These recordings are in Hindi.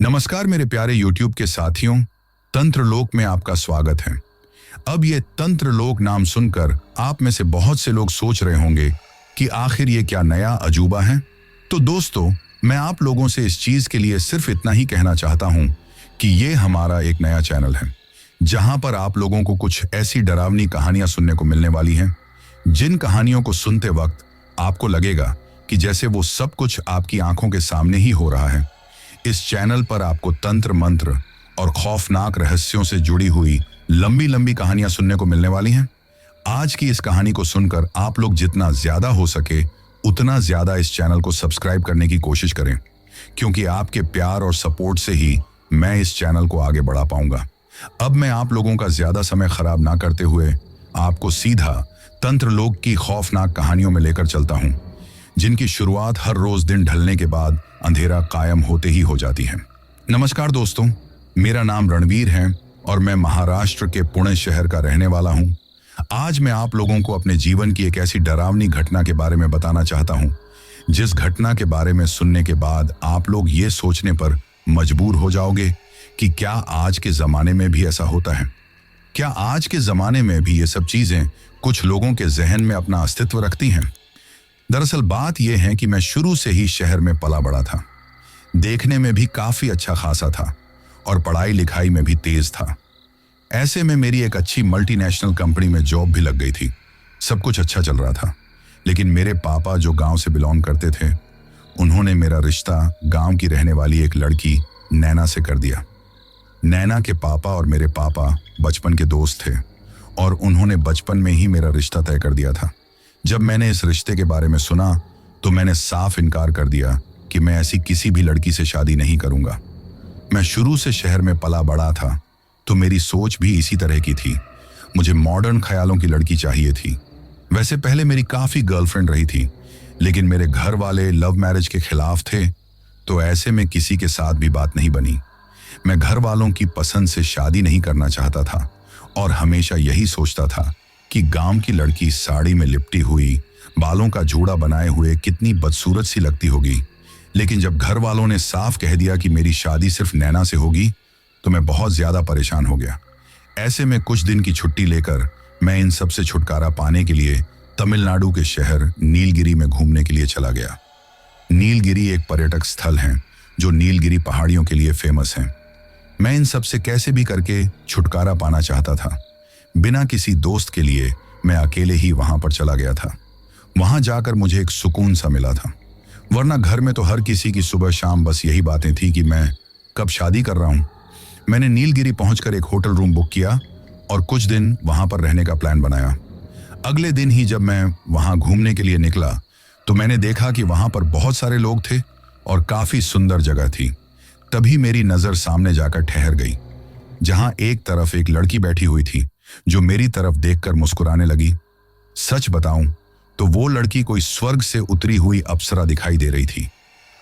नमस्कार मेरे प्यारे YouTube के साथियों, तंत्र लोक में आपका स्वागत है। अब ये तंत्र लोक नाम सुनकर आप में से बहुत से लोग सोच रहे होंगे कि आखिर ये क्या नया अजूबा है। तो दोस्तों, मैं आप लोगों से इस चीज के लिए सिर्फ इतना ही कहना चाहता हूं कि ये हमारा एक नया चैनल है, जहां पर आप लोगों को कुछ ऐसी डरावनी कहानियां सुनने को मिलने वाली हैं, जिन कहानियों को सुनते वक्त आपको लगेगा कि जैसे वो सब कुछ आपकी आंखों के सामने ही हो रहा है। इस चैनल पर आपको तंत्र मंत्र और खौफनाक रहस्यों से जुड़ी हुई लंबी लंबी कहानियां सुनने को मिलने वाली हैं। आज की इस कहानी को सुनकर आप लोग जितना ज्यादा हो सके उतना ज्यादा इस चैनल को सब्सक्राइब करने की कोशिश करें, क्योंकि आपके प्यार और सपोर्ट से ही मैं इस चैनल को आगे बढ़ा पाऊंगा। अब मैं आप लोगों का ज्यादा समय खराब ना करते हुए आपको सीधा तंत्र लोक की खौफनाक कहानियों में लेकर चलता हूं, जिनकी शुरुआत हर रोज दिन ढलने के बाद अंधेरा कायम होते ही हो जाती है। नमस्कार दोस्तों, मेरा नाम रणवीर है और मैं महाराष्ट्र के पुणे शहर का रहने वाला हूं। आज मैं आप लोगों को अपने जीवन की एक ऐसी डरावनी घटना के बारे में बताना चाहता हूं, जिस घटना के बारे में सुनने के बाद आप लोग ये सोचने पर मजबूर हो जाओगे कि क्या आज के जमाने में भी ऐसा होता है। क्या आज के जमाने में भी ये सब चीजें कुछ लोगों के जहन में अपना अस्तित्व रखती हैं। दरअसल बात यह है कि मैं शुरू से ही शहर में पला बड़ा था। देखने में भी काफी अच्छा खासा था और पढ़ाई लिखाई में भी तेज था। ऐसे में मेरी एक अच्छी मल्टीनेशनल कंपनी में जॉब भी लग गई थी। सब कुछ अच्छा चल रहा था, लेकिन मेरे पापा जो गांव से बिलोंग करते थे, उन्होंने मेरा रिश्ता गांव की रहने वाली एक लड़की नैना से कर दिया। नैना के पापा और मेरे पापा बचपन के दोस्त थे और उन्होंने बचपन में ही मेरा रिश्ता तय कर दिया था। जब मैंने इस रिश्ते के बारे में सुना तो मैंने साफ इनकार कर दिया कि मैं ऐसी किसी भी लड़की से शादी नहीं करूंगा। मैं शुरू से शहर में पला बड़ा था, तो मेरी सोच भी इसी तरह की थी। मुझे मॉडर्न ख्यालों की लड़की चाहिए थी। वैसे पहले मेरी काफी गर्लफ्रेंड रही थी, लेकिन मेरे घर वाले लव मैरिज के खिलाफ थे, तो ऐसे में किसी के साथ भी बात नहीं बनी। मैं घर वालों की पसंद से शादी नहीं करना चाहता था और हमेशा यही सोचता था कि गांव की लड़की साड़ी में लिपटी हुई, बालों का जोड़ा बनाए हुए कितनी बदसूरत सी लगती होगी। लेकिन जब घर वालों ने साफ कह दिया कि मेरी शादी सिर्फ नैना से होगी, तो मैं बहुत ज्यादा परेशान हो गया। ऐसे में कुछ दिन की छुट्टी लेकर मैं इन सब से छुटकारा पाने के लिए तमिलनाडु के शहर नीलगिरी में घूमने के लिए चला गया। नीलगिरी एक पर्यटक स्थल है जो नीलगिरी पहाड़ियों के लिए फेमस है। मैं इन सब से कैसे भी करके छुटकारा पाना चाहता था। बिना किसी दोस्त के लिए मैं अकेले ही वहां पर चला गया था। वहां जाकर मुझे एक सुकून सा मिला था, वरना घर में तो हर किसी की सुबह शाम बस यही बातें थी कि मैं कब शादी कर रहा हूं। मैंने नीलगिरी पहुंचकर एक होटल रूम बुक किया और कुछ दिन वहां पर रहने का प्लान बनाया। अगले दिन ही जब मैं वहां घूमने के लिए निकला तो मैंने देखा कि वहां पर बहुत सारे लोग थे और काफी सुंदर जगह थी। तभी मेरी नजर सामने जाकर ठहर गई, जहां एक तरफ एक लड़की बैठी हुई थी जो मेरी तरफ देखकर मुस्कुराने लगी। सच बताऊं तो वो लड़की कोई स्वर्ग से उतरी हुई अप्सरा दिखाई दे रही थी।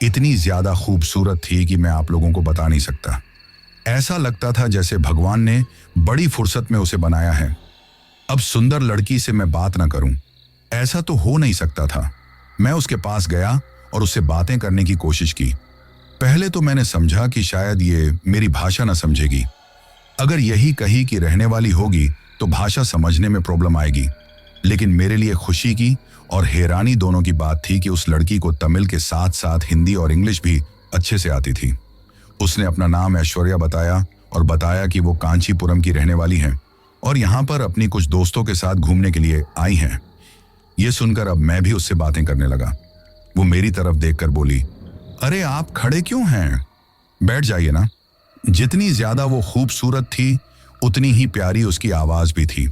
इतनी ज्यादा खूबसूरत थी कि मैं आप लोगों को बता नहीं सकता। ऐसा लगता था जैसे भगवान ने बड़ी फुर्सत में उसे बनाया है। अब सुंदर लड़की से मैं बात ना करूं, ऐसा तो हो नहीं सकता था। मैं उसके पास गया और उससे बातें करने की कोशिश की। पहले तो मैंने समझा कि शायद ये मेरी भाषा ना समझेगी। अगर यही कही कि रहने वाली होगी तो भाषा समझने में प्रॉब्लम आएगी। लेकिन मेरे लिए खुशी की और हैरानी दोनों की बात थी कि उस लड़की को तमिल के साथ साथ हिंदी और इंग्लिश भी अच्छे से आती थी। उसने अपना नाम ऐश्वर्या बताया और बताया कि वो कांचीपुरम की रहने वाली हैं और यहाँ पर अपनी कुछ दोस्तों के साथ घूमने के लिए आई हैं। ये सुनकर अब मैं भी उससे बातें करने लगा। वो मेरी तरफ देखकर बोली, अरे आप खड़े क्यों हैं, बैठ जाइए ना। जितनी ज्यादा वो खूबसूरत थी उतनी ही प्यारी उसकी आवाज भी थी।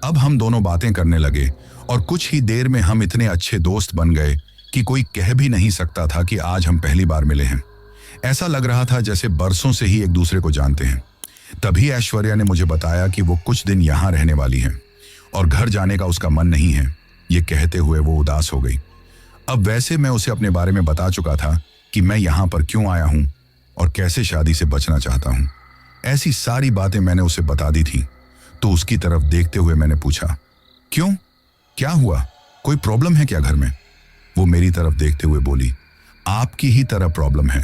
अब हम दोनों बातें करने लगे और कुछ ही देर में हम इतने अच्छे दोस्त बन गए कि कोई कह भी नहीं सकता था कि आज हम पहली बार मिले हैं। ऐसा लग रहा था जैसे बरसों से ही एक दूसरे को जानते हैं। तभी ऐश्वर्या ने मुझे बताया कि वो कुछ दिन यहाँ रहने वाली है और घर जाने का उसका मन नहीं है। ये कहते हुए वो उदास हो गई। अब वैसे मैं उसे अपने बारे में बता चुका था कि मैं यहाँ पर क्यों आया हूँ और कैसे शादी से बचना चाहता हूँ। ऐसी सारी बातें मैंने उसे बता दी थी। तो उसकी तरफ देखते हुए मैंने पूछा, क्यों, क्या हुआ, कोई प्रॉब्लम है क्या घर में? वो मेरी तरफ देखते हुए बोली, आपकी ही तरह प्रॉब्लम है।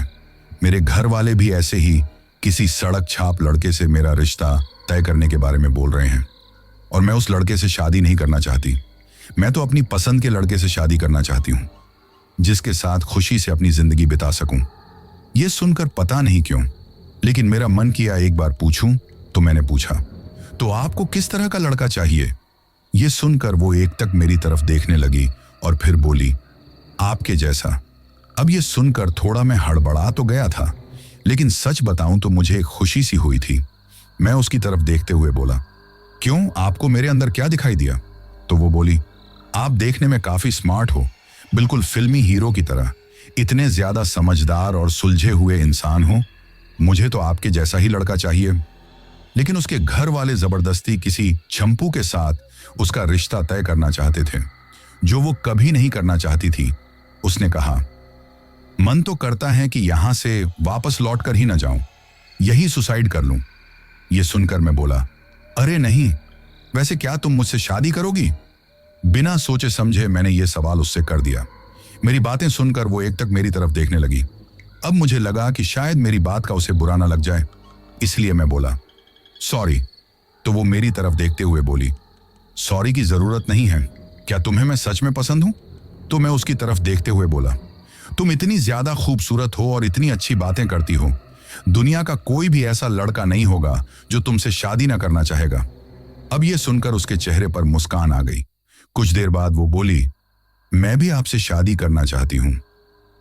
मेरे घर वाले भी ऐसे ही किसी सड़क छाप लड़के से मेरा रिश्ता तय करने के बारे में बोल रहे हैं और मैं उस लड़के से शादी नहीं करना चाहती। मैं तो अपनी पसंद के लड़के से शादी करना चाहती हूँ, जिसके साथ खुशी से अपनी जिंदगी बिता सकूं। यह सुनकर पता नहीं क्यों, लेकिन मेरा मन किया एक बार पूछूं, तो मैंने पूछा, तो आपको किस तरह का लड़का चाहिए? यह सुनकर वो एकटक मेरी तरफ देखने लगी और फिर बोली, आपके जैसा। अब यह सुनकर थोड़ा मैं हड़बड़ा तो गया था, लेकिन सच बताऊं तो मुझे एक खुशी सी हुई थी। मैं उसकी तरफ देखते हुए बोला, क्यों, आपको मेरे अंदर क्या दिखाई दिया? तो वो बोली, आप देखने में काफी स्मार्ट हो, बिल्कुल फिल्मी हीरो की तरह। इतने ज्यादा समझदार और सुलझे हुए इंसान हो। मुझे तो आपके जैसा ही लड़का चाहिए। लेकिन उसके घर वाले जबरदस्ती किसी चंपू के साथ उसका रिश्ता तय करना चाहते थे, जो वो कभी नहीं करना चाहती थी। उसने कहा, मन तो करता है कि यहां से वापस लौट कर ही न जाऊं, यही सुसाइड कर लूं। यह सुनकर मैं बोला, अरे नहीं, वैसे क्या तुम मुझसे शादी करोगी? बिना सोचे समझे मैंने यह सवाल उससे कर दिया। मेरी बातें सुनकर वो एकटक मेरी तरफ देखने लगी। अब मुझे लगा कि शायद मेरी बात का उसे बुरा ना लग जाए, इसलिए मैं बोला, सॉरी। तो वो मेरी तरफ देखते हुए बोली, सॉरी की जरूरत नहीं है, क्या तुम्हें मैं सच में पसंद हूं? तो मैं उसकी तरफ देखते हुए बोला, तुम इतनी ज्यादा खूबसूरत हो और इतनी अच्छी बातें करती हो, दुनिया का कोई भी ऐसा लड़का नहीं होगा जो तुमसे शादी ना करना चाहेगा। अब यह सुनकर उसके चेहरे पर मुस्कान आ गई। कुछ देर बाद वो बोली, मैं भी आपसे शादी करना चाहती हूं।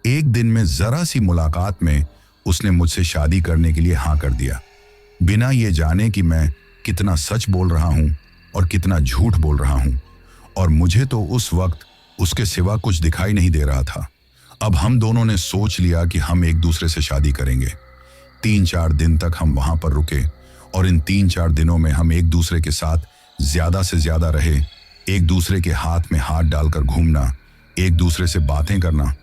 एक दिन में जरा सी मुलाकात में उसने मुझसे शादी करने के लिए हाँ कर दिया, बिना ये जाने कि मैं कितना सच बोल रहा हूं और कितना झूठ बोल रहा हूं। और मुझे तो उस वक्त उसके सिवा कुछ दिखाई नहीं दे रहा था। अब हम दोनों ने सोच लिया कि हम एक दूसरे से शादी करेंगे। 3-4 दिन तक हम वहां पर रुके और इन 3-4 दिनों में हम एक दूसरे के साथ ज्यादा से ज्यादा रहे। एक दूसरे के हाथ में हाथ डालकर घूमना, एक दूसरे से बातें करना।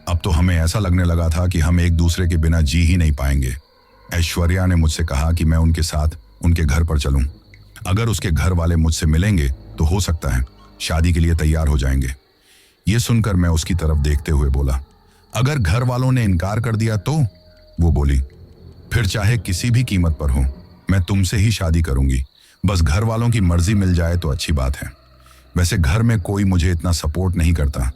अब तो हमें ऐसा लगने लगा था कि हम एक दूसरे के बिना जी ही नहीं पाएंगे। ऐश्वर्या ने मुझसे कहा कि मैं उनके साथ उनके घर पर चलूं। अगर उसके घर वाले मुझसे मिलेंगे तो हो सकता है शादी के लिए तैयार हो जाएंगे। यह सुनकर मैं उसकी तरफ देखते हुए बोला, अगर घर वालों ने इनकार कर दिया तो? वो बोली, फिर चाहे किसी भी कीमत पर हो, मैं तुमसे ही शादी करूंगी। बस घर वालों की मर्जी मिल जाए तो अच्छी बात है। वैसे घर में कोई मुझे इतना सपोर्ट नहीं करता,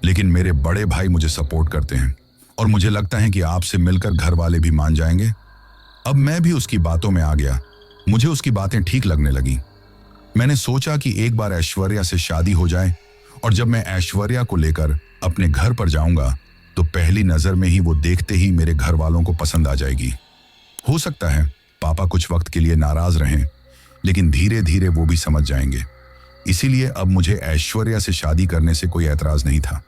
लेकिन मेरे बड़े भाई मुझे सपोर्ट करते हैं और मुझे लगता है कि आपसे मिलकर घर वाले भी मान जाएंगे। अब मैं भी उसकी बातों में आ गया। मुझे उसकी बातें ठीक लगने लगी। मैंने सोचा कि एक बार ऐश्वर्या से शादी हो जाए और जब मैं ऐश्वर्या को लेकर अपने घर पर जाऊंगा तो पहली नजर में ही वो देखते ही मेरे घर वालों को पसंद आ जाएगी। हो सकता है पापा कुछ वक्त के लिए नाराज रहें, लेकिन धीरे धीरे वो भी समझ जाएंगे। इसीलिए अब मुझे ऐश्वर्या से शादी करने से कोई एतराज नहीं था।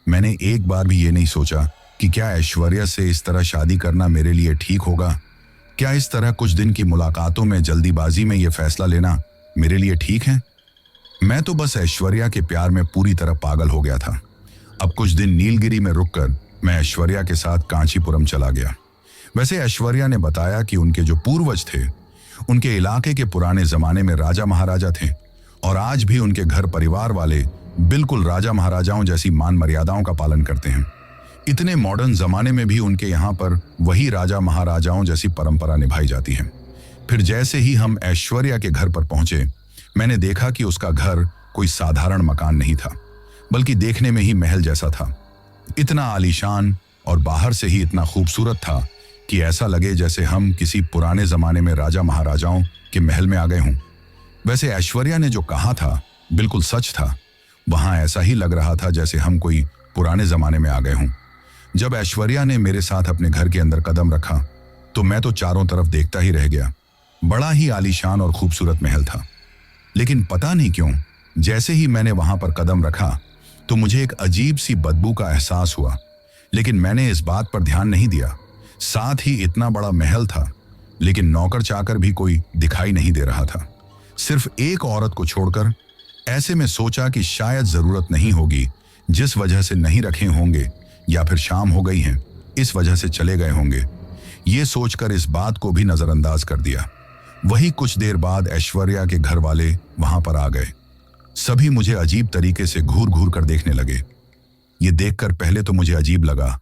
मैंने एक बार भी ये नहीं सोचा कि क्या ऐश्वर्या से इस तरह शादी करना मेरे लिए ठीक होगा। क्या इस तरह कुछ दिन की मुलाकातों में जल्दीबाजी में यह फैसला लेना मेरे लिए ठीक है? मैं तो बस ऐश्वर्या के प्यार में पूरी तरह पागल हो गया था। अब कुछ दिन नीलगिरी में रुककर मैं ऐश्वर्या के साथ कांचीपुरम चला गया। वैसे ऐश्वर्या ने बताया कि उनके जो पूर्वज थे, उनके इलाके के पुराने जमाने में राजा महाराजा थे और आज भी उनके घर परिवार वाले बिल्कुल राजा महाराजाओं जैसी मान मर्यादाओं का पालन करते हैं। इतने मॉडर्न जमाने में भी उनके यहाँ पर वही राजा महाराजाओं जैसी परंपरा निभाई जाती है। फिर जैसे ही हम ऐश्वर्या के घर पर पहुंचे, मैंने देखा कि उसका घर कोई साधारण मकान नहीं था, बल्कि देखने में ही महल जैसा था। इतना आलीशान और बाहर से ही इतना खूबसूरत था कि ऐसा लगे जैसे हम किसी पुराने जमाने में राजा महाराजाओं के महल में आ गए हों। वैसे ऐश्वर्या ने जो कहा था बिल्कुल सच था। वहां ऐसा ही लग रहा था जैसे हम कोई पुराने जमाने में आ गए हों। जब ऐश्वर्या ने मेरे साथ अपने घर के अंदर कदम रखा तो मैं तो चारों तरफ देखता ही रह गया। बड़ा ही आलीशान और खूबसूरत महल था, लेकिन पता नहीं क्यों जैसे ही मैंने वहां पर कदम रखा तो मुझे एक अजीब सी बदबू का एहसास हुआ, लेकिन मैंने इस बात पर ध्यान नहीं दिया। साथ ही इतना बड़ा महल था, लेकिन नौकर चाकर भी कोई दिखाई नहीं दे रहा था, सिर्फ एक औरत को छोड़कर। ऐसे में सोचा कि शायद जरूरत नहीं होगी, जिस वजह से नहीं रखे होंगे, या फिर शाम हो गई है इस वजह से चले गए होंगे। ये सोचकर इस बात को भी नजरअंदाज कर दिया। वही कुछ देर बाद ऐश्वर्या के घर वाले वहां पर आ गए। सभी मुझे अजीब तरीके से घूर घूर कर देखने लगे। ये देखकर पहले तो मुझे अजीब लगा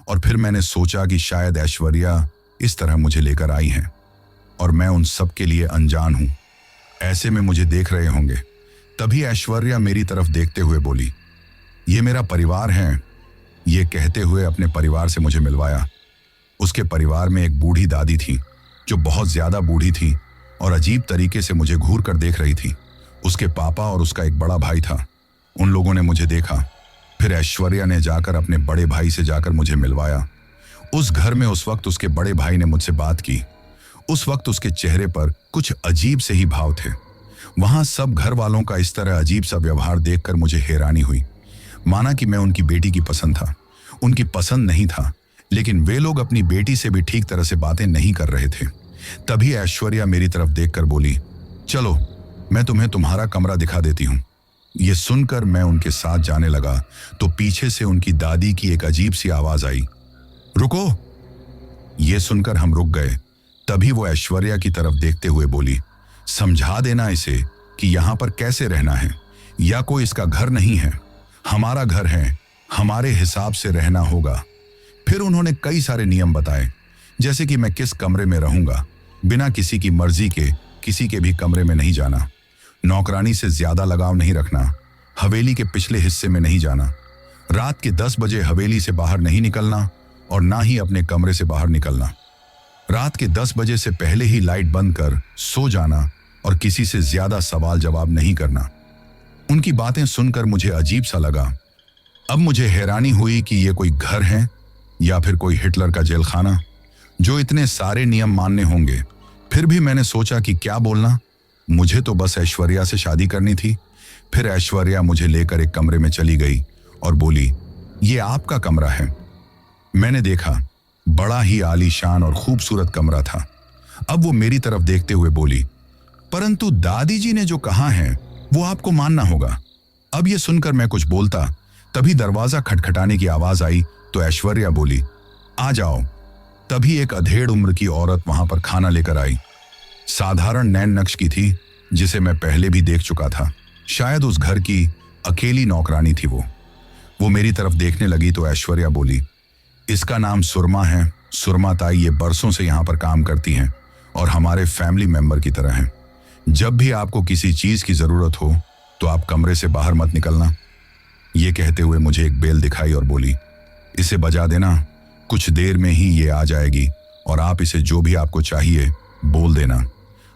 और फिर मैंने सोचा कि शायद ऐश्वर्या इस तरह मुझे लेकर आई हैं और मैं उन सब के लिए अनजान हूं। ऐसे में मुझे देख रहे होंगे। तभी ऐश्वर्या मेरी तरफ देखते हुए बोली, ये मेरा परिवार है। ये कहते हुए अपने परिवार से मुझे मिलवाया। उसके परिवार में एक बूढ़ी दादी थी जो बहुत ज्यादा बूढ़ी थी और अजीब तरीके से मुझे घूर कर देख रही थी। उसके पापा और उसका एक बड़ा भाई था। उन लोगों ने मुझे देखा। फिर ऐश्वर्या ने जाकर अपने बड़े भाई से जाकर मुझे मिलवाया। उस घर में उस वक्त उसके बड़े भाई ने मुझसे बात की। उस वक्त उसके चेहरे पर कुछ अजीब से ही भाव थे। वहां सब घर वालों का इस तरह अजीब सा व्यवहार देखकर मुझे हैरानी हुई। माना कि मैं उनकी बेटी की पसंद था, उनकी पसंद नहीं था, लेकिन वे लोग अपनी बेटी से भी ठीक तरह से बातें नहीं कर रहे थे। तभी ऐश्वर्या मेरी तरफ देखकर बोली, चलो मैं तुम्हें तुम्हारा कमरा दिखा देती हूँ। ये सुनकर मैं उनके साथ जाने लगा तो पीछे से उनकी दादी की एक अजीब सी आवाज आई, रुको। ये सुनकर हम रुक गए। तभी वो ऐश्वर्या की तरफ देखते हुए बोली, समझा देना इसे कि यहां पर कैसे रहना है, या कोई इसका घर नहीं है, हमारा घर है, हमारे हिसाब से रहना होगा। फिर उन्होंने कई सारे नियम बताए, जैसे कि मैं किस कमरे में रहूंगा, बिना किसी की मर्जी के किसी के भी कमरे में नहीं जाना, नौकरानी से ज्यादा लगाव नहीं रखना, हवेली के पिछले हिस्से में नहीं जाना, रात के 10 बजे हवेली से बाहर नहीं निकलना और ना ही अपने कमरे से बाहर निकलना, रात के 10 बजे से पहले ही लाइट बंद कर सो जाना और किसी से ज्यादा सवाल जवाब नहीं करना। उनकी बातें सुनकर मुझे अजीब सा लगा। अब मुझे हैरानी हुई कि ये कोई घर है या फिर कोई हिटलर का जेल खाना, जो इतने सारे नियम मानने होंगे। फिर भी मैंने सोचा कि क्या बोलना, मुझे तो बस ऐश्वर्या से शादी करनी थी। फिर ऐश्वर्या मुझे लेकर एक कमरे में चली गई और बोली, ये आपका कमरा है। मैंने देखा, बड़ा ही आलीशान और खूबसूरत कमरा था। अब वो मेरी तरफ देखते हुए बोली, परंतु दादी जी ने जो कहा है वो आपको मानना होगा। अब ये सुनकर मैं कुछ बोलता, तभी दरवाजा खटखटाने की आवाज आई तो ऐश्वर्या बोली, आ जाओ। तभी एक अधेड़ उम्र की औरत वहां पर खाना लेकर आई। साधारण नैन नक्श की थी, जिसे मैं पहले भी देख चुका था। शायद उस घर की अकेली नौकरानी थी वो मेरी तरफ देखने लगी तो ऐश्वर्या बोली, इसका नाम सुरमा है। सुरमा ताई ये बरसों से यहाँ पर काम करती हैं और हमारे फैमिली मेंबर की तरह हैं। जब भी आपको किसी चीज की जरूरत हो तो आप कमरे से बाहर मत निकलना। ये कहते हुए मुझे एक बेल दिखाई और बोली, इसे बजा देना, कुछ देर में ही ये आ जाएगी और आप इसे जो भी आपको चाहिए बोल देना।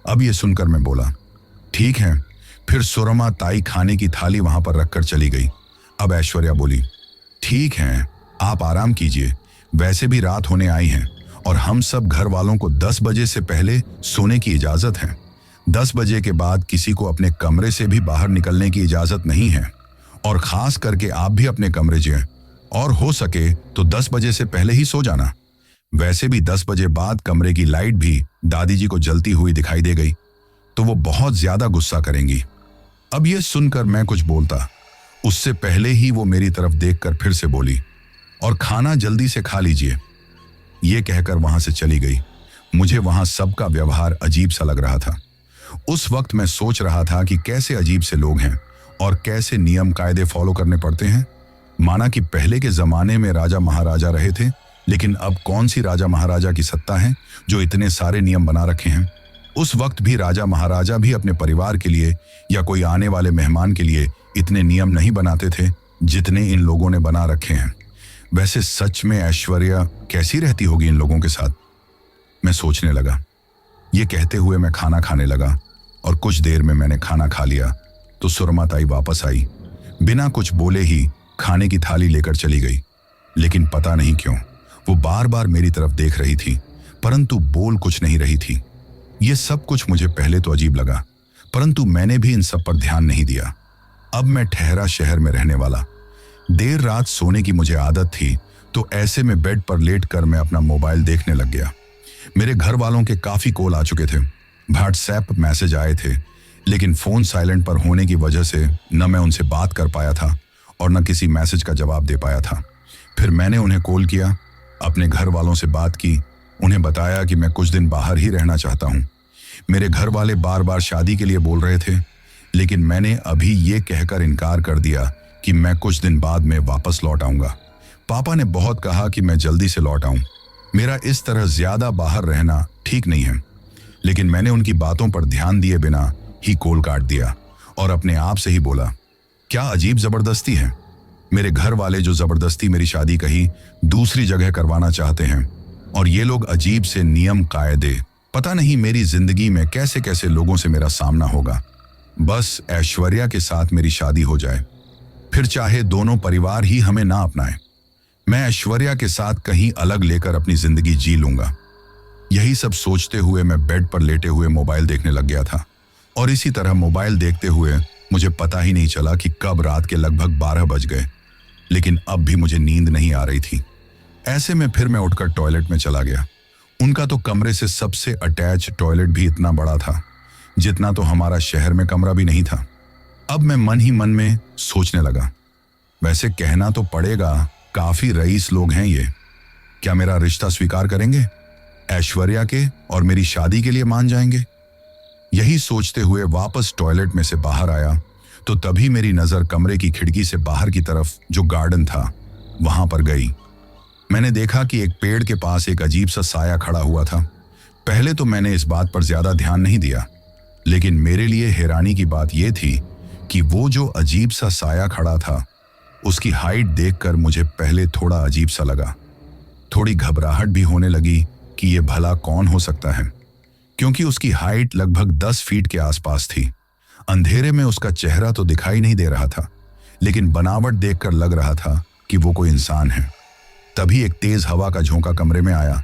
अब ये सुनकर मैं बोला, ठीक है। फिर सुरमा ताई खाने की थाली वहां पर रखकर चली गई। अब ऐश्वर्या बोली, ठीक है, आप आराम कीजिए, वैसे भी रात होने आई है और हम सब घर वालों को 10 बजे से पहले सोने की इजाजत है। 10 बजे के बाद किसी को अपने कमरे से भी बाहर निकलने की इजाजत नहीं है और खास करके आप भी अपने कमरे जाएं और हो सके तो 10 बजे से पहले ही सो जाना। वैसे भी 10 बजे बाद कमरे की लाइट भी दादी जी को जलती हुई दिखाई दे गई तो वो बहुत ज्यादा गुस्सा करेंगी। अब ये सुनकर मैं कुछ बोलता, उससे पहले ही वो मेरी तरफ देखकर फिर से बोली, और खाना जल्दी से खा लीजिए। ये कहकर वहां से चली गई। मुझे वहां सबका व्यवहार अजीब सा लग रहा था। उस वक्त मैं सोच रहा था कि कैसे अजीब से लोग हैं और कैसे नियम कायदे फॉलो करने पड़ते हैं। माना कि पहले के जमाने में राजा महाराजा रहे थे, लेकिन अब कौन सी राजा महाराजा की सत्ता है जो इतने सारे नियम बना रखे हैं। उस वक्त भी राजा महाराजा भी अपने परिवार के लिए या कोई आने वाले मेहमान के लिए इतने नियम नहीं बनाते थे जितने इन लोगों ने बना रखे हैं। वैसे सच में ऐश्वर्या कैसी रहती होगी इन लोगों के साथ, मैं सोचने लगा। ये कहते हुए मैं खाना खाने लगा और कुछ देर में मैंने खाना खा लिया तो सुरमा ताई वापस आई। बिना कुछ बोले ही खाने की थाली लेकर चली गई, लेकिन पता नहीं क्यों वो बार बार मेरी तरफ देख रही थी, परंतु बोल कुछ नहीं रही थी। ये सब कुछ मुझे पहले तो अजीब लगा, परंतु मैंने भी इन सब पर ध्यान नहीं दिया। अब मैं ठहरा शहर में रहने वाला। देर रात सोने की मुझे आदत थी तो ऐसे में बेड पर लेटकर मैं अपना मोबाइल देखने लग गया। मेरे घर वालों के काफी कॉल आ चुके थे, व्हाट्सएप मैसेज आए थे, लेकिन फोन साइलेंट पर होने की वजह से न मैं उनसे बात कर पाया था और न किसी मैसेज का जवाब दे पाया था। फिर मैंने उन्हें कॉल किया, अपने घर वालों से बात की, उन्हें बताया कि मैं कुछ दिन बाहर ही रहना चाहता हूँ। मेरे घर वाले बार बार शादी के लिए बोल रहे थे, लेकिन मैंने अभी ये कहकर इनकार कर दिया कि मैं कुछ दिन बाद में वापस लौट आऊंगा। पापा ने बहुत कहा कि मैं जल्दी से लौट आऊं। मेरा इस तरह ज्यादा बाहर रहना ठीक नहीं है, लेकिन मैंने उनकी बातों पर ध्यान दिए बिना ही कॉल काट दिया और अपने आप से ही बोला, क्या अजीब जबरदस्ती है। मेरे घर वाले जो जबरदस्ती मेरी शादी कहीं दूसरी जगह करवाना चाहते हैं, और ये लोग अजीब से नियम कायदे। पता नहीं मेरी जिंदगी में कैसे कैसे लोगों से मेरा सामना होगा। बस ऐश्वर्या के साथ मेरी शादी हो जाए, फिर चाहे दोनों परिवार ही हमें ना अपनाए, मैं ऐश्वर्या के साथ कहीं अलग लेकर अपनी जिंदगी जी लूंगा। यही सब सोचते हुए मैं बेड पर लेटे हुए मोबाइल देखने लग गया था, और इसी तरह मोबाइल देखते हुए मुझे पता ही नहीं चला कि कब रात के लगभग 12 बज गए। लेकिन अब भी मुझे नींद नहीं आ रही थी। ऐसे में फिर मैं उठकर टॉयलेट में चला गया। उनका तो कमरे से सबसे अटैच टॉयलेट भी इतना बड़ा था जितना तो हमारा शहर में कमरा भी नहीं था। अब मैं मन ही मन में सोचने लगा, वैसे कहना तो पड़ेगा, काफी रईस लोग हैं ये। क्या मेरा रिश्ता स्वीकार करेंगे? ऐश्वर्या के और मेरी शादी के लिए मान जाएंगे? यही सोचते हुए वापस टॉयलेट में से बाहर आया तो तभी मेरी नजर कमरे की खिड़की से बाहर की तरफ जो गार्डन था वहां पर गई। मैंने देखा कि एक पेड़ के पास एक अजीब सा साया खड़ा हुआ था। पहले तो मैंने इस बात पर ज्यादा ध्यान नहीं दिया, लेकिन मेरे लिए हैरानी की बात यह थी कि वो जो अजीब सा साया खड़ा था, उसकी हाइट देखकर मुझे पहले थोड़ा अजीब सा लगा। थोड़ी घबराहट भी होने लगी कि ये भला कौन हो सकता है, क्योंकि उसकी हाइट लगभग 10 फीट के आसपास थी। अंधेरे में उसका चेहरा तो दिखाई नहीं दे रहा था, लेकिन बनावट देखकर लग रहा था कि वो कोई इंसान है। तभी एक तेज हवा का झोंका कमरे में आया।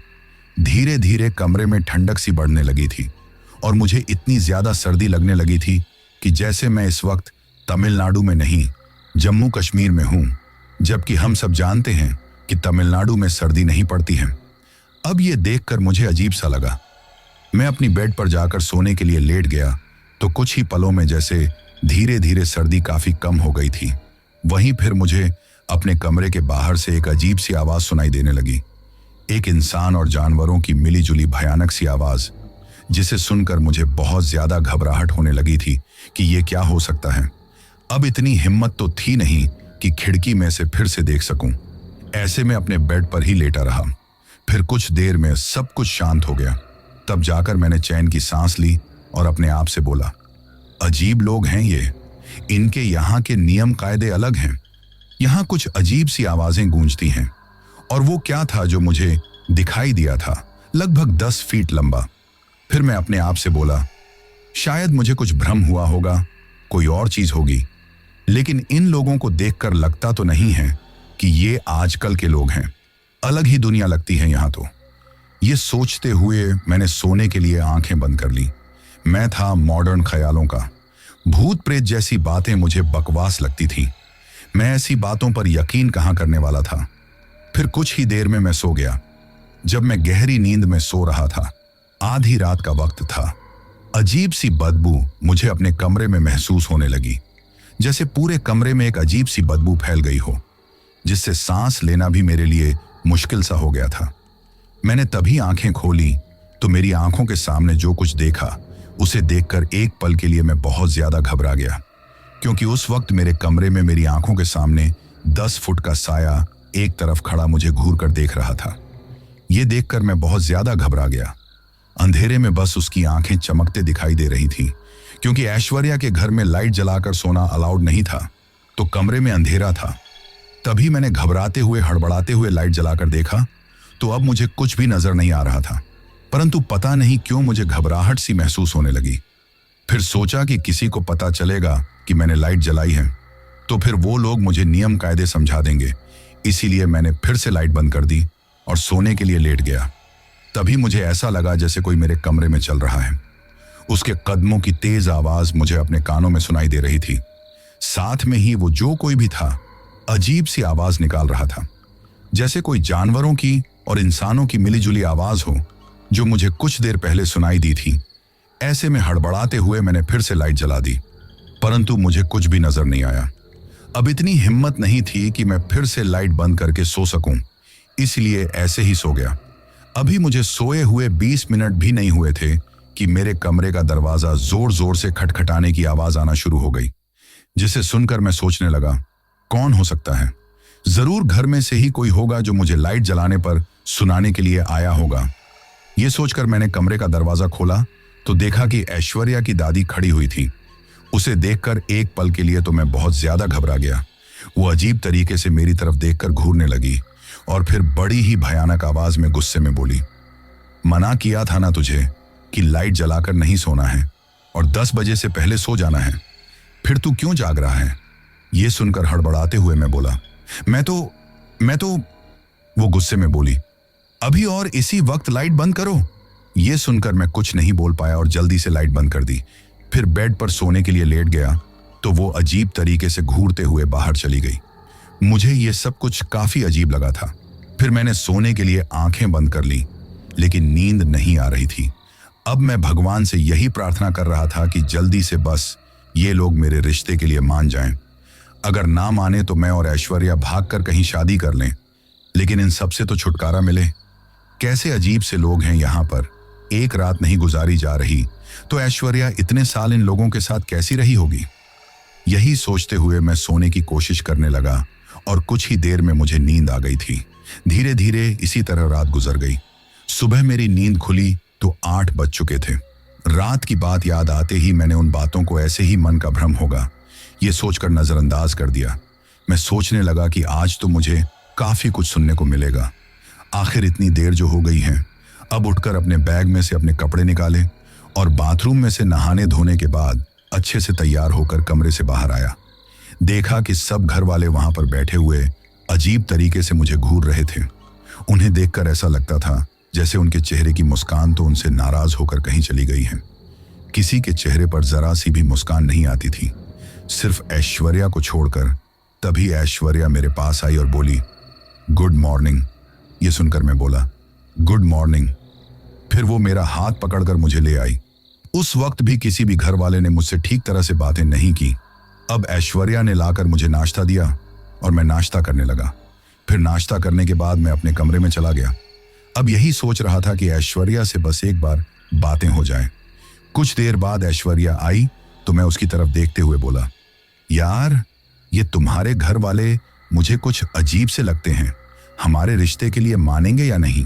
धीरे धीरे कमरे में ठंडक सी बढ़ने लगी थी और मुझे इतनी ज्यादा सर्दी लगने लगी थी कि जैसे मैं इस वक्त तमिलनाडु में नहीं, जम्मू कश्मीर में हूं, जबकि हम सब जानते हैं कि तमिलनाडु में सर्दी नहीं पड़ती है। अब ये देखकर मुझे अजीब सा लगा। मैं अपनी बेड पर जाकर सोने के लिए लेट गया तो कुछ ही पलों में जैसे धीरे धीरे सर्दी काफी कम हो गई थी। वहीं फिर मुझे अपने कमरे के बाहर से एक अजीब सी आवाज सुनाई देने लगी, एक इंसान और जानवरों की मिलीजुली भयानक सी आवाज, जिसे सुनकर मुझे बहुत ज्यादा घबराहट होने लगी थी कि ये क्या हो सकता है। अब इतनी हिम्मत तो थी नहीं कि खिड़की में से फिर से देख सकूं। ऐसे में अपने बेड पर ही लेटा रहा। फिर कुछ देर में सब कुछ शांत हो गया। तब जाकर मैंने चैन की सांस ली और अपने आप से बोला, अजीब लोग हैं ये, इनके यहाँ के नियम कायदे अलग हैं। यहाँ कुछ अजीब सी आवाजें गूंजती हैं। और वो क्या था जो मुझे दिखाई दिया था, लगभग 10 फीट लंबा। फिर मैं अपने आप से बोला, शायद मुझे कुछ भ्रम हुआ होगा, कोई और चीज होगी, लेकिन इन लोगों को देखकर लगता तो नहीं है कि ये आजकल के लोग हैं। अलग ही दुनिया लगती है यहाँ तो। ये सोचते हुए मैंने सोने के लिए आंखें बंद कर ली। मैं था मॉडर्न ख्यालों का। भूत प्रेत जैसी बातें मुझे बकवास लगती थी। मैं ऐसी बातों पर यकीन कहाँ करने वाला था। फिर कुछ ही देर में मैं सो गया। जब मैं गहरी नींद में सो रहा था, आधी रात का वक्त था, अजीब सी बदबू मुझे अपने कमरे में महसूस होने लगी। जैसे पूरे कमरे में एक अजीब सी बदबू फैल गई हो, जिससे सांस लेना भी मेरे लिए मुश्किल सा हो गया था। मैंने तभी आंखें खोली तो मेरी आंखों के सामने जो कुछ देखा, उसे देखकर एक पल के लिए मैं बहुत ज्यादा घबरा गया, क्योंकि उस वक्त मेरे कमरे में मेरी आंखों के सामने 10 फुट का साया एक तरफ खड़ा मुझे घूर कर देख रहा था। यह देखकर मैं बहुत ज्यादा घबरा गया। अंधेरे में बस उसकी आंखें चमकते दिखाई दे रही थी, क्योंकि ऐश्वर्या के घर में लाइट जलाकर सोना अलाउड नहीं था, तो कमरे में अंधेरा था। तभी मैंने घबराते हुए हड़बड़ाते हुए लाइट जलाकर देखा तो अब मुझे कुछ भी नजर नहीं आ रहा था, परंतु पता नहीं क्यों मुझे घबराहट सी महसूस होने लगी। फिर सोचा कि किसी को पता चलेगा कि मैंने लाइट जलाई है तो फिर वो लोग मुझे नियम कायदे समझा देंगे। इसीलिए मैंने फिर से लाइट बंद कर दी और सोने के लिए लेट गया। तभी मुझे ऐसा लगा जैसे कोई मेरे कमरे में चल रहा है। उसके कदमों की तेज आवाज मुझे अपने कानों में सुनाई दे रही थी। साथ में ही वो जो कोई भी था, अजीब सी आवाज निकाल रहा था, जैसे कोई जानवरों की और इंसानों की मिलीजुली आवाज हो, जो मुझे कुछ देर पहले सुनाई दी थी। ऐसे में हड़बड़ाते हुए मैंने फिर से लाइट जला दी, परंतु मुझे कुछ भी नजर नहीं आया। अब इतनी हिम्मत नहीं थी कि मैं फिर से लाइट बंद करके सो सकूं, इसलिए ऐसे ही सो गया। अभी मुझे सोए हुए 20 मिनट भी नहीं हुए थे कि मेरे कमरे का दरवाजा जोर जोर से खटखटाने की आवाज आना शुरू हो गई, जिसे सुनकर मैं सोचने लगा, कौन हो सकता है। जरूर घर में से ही कोई होगा जो मुझे लाइट जलाने पर सुनाने के लिए आया होगा। यह सोचकर मैंने कमरे का दरवाजा खोला तो देखा कि ऐश्वर्या की दादी खड़ी हुई थी। उसे देखकर एक पल के लिए तो मैं बहुत ज्यादा घबरा गया। वो अजीब तरीके से मेरी तरफ देखकर घूरने लगी और फिर बड़ी ही भयानक आवाज में गुस्से में बोली, मना किया था ना तुझे कि लाइट जलाकर नहीं सोना है और 10 बजे से पहले सो जाना है, फिर तू क्यों जाग रहा है? ये सुनकर हड़बड़ाते हुए मैं बोला, मैं तो वो गुस्से में बोली, अभी और इसी वक्त लाइट बंद करो। ये सुनकर मैं कुछ नहीं बोल पाया और जल्दी से लाइट बंद कर दी। फिर बेड पर सोने के लिए लेट गया तो वो अजीब तरीके से घूरते हुए बाहर चली गई। मुझे ये सब कुछ काफी अजीब लगा था। फिर मैंने सोने के लिए आंखें बंद कर ली, लेकिन नींद नहीं आ रही थी। अब मैं भगवान से यही प्रार्थना कर रहा था कि जल्दी से बस ये लोग मेरे रिश्ते के लिए मान जाएं। अगर ना माने तो मैं और ऐश्वर्या भागकर कहीं शादी कर लें, लेकिन इन सब से तो छुटकारा मिले। कैसे अजीब से लोग हैं यहाँ पर। एक रात नहीं गुजारी जा रही तो ऐश्वर्या इतने साल इन लोगों के साथ कैसी रही होगी। यही सोचते हुए मैं सोने की कोशिश करने लगा और कुछ ही देर में मुझे नींद आ गई थी। धीरे धीरे इसी तरह रात गुजर गई। सुबह मेरी नींद खुली तो 8 बज चुके थे। रात की बात याद आते ही मैंने उन बातों को ऐसे ही मन का भ्रम होगा ये सोचकर नजरअंदाज कर दिया। मैं सोचने लगा कि आज तो मुझे काफी कुछ सुनने को मिलेगा। आखिर इतनी देर जो हो गई है। अब उठकर अपने बैग में से अपने कपड़े निकाले और बाथरूम में से नहाने धोने के बाद अच्छे से तैयार होकर कमरे से बाहर आया। देखा कि सब घर वाले वहां पर बैठे हुए अजीब तरीके से मुझे घूर रहे थे। उन्हें देखकर ऐसा लगता था जैसे उनके चेहरे की मुस्कान तो उनसे नाराज होकर कहीं चली गई है। किसी के चेहरे पर जरा सी भी मुस्कान नहीं आती थी, सिर्फ ऐश्वर्या को छोड़कर। तभी ऐश्वर्या मेरे पास आई और बोली, गुड मॉर्निंग। ये सुनकर मैं बोला, गुड मॉर्निंग। फिर वो मेरा हाथ पकड़कर मुझे ले आई। उस वक्त भी किसी भी घर वाले ने मुझसे ठीक तरह से बातें नहीं की। अब ऐश्वर्या ने लाकर मुझे नाश्ता दिया और मैं नाश्ता करने लगा। फिर नाश्ता करने के बाद मैं अपने कमरे में चला गया। अब यही सोच रहा था कि ऐश्वर्या से बस एक बार बातें हो जाएं। कुछ देर बाद ऐश्वर्या आई तो मैं उसकी तरफ देखते हुए बोला, यार ये तुम्हारे घर वाले मुझे कुछ अजीब से लगते हैं। हमारे रिश्ते के लिए मानेंगे या नहीं?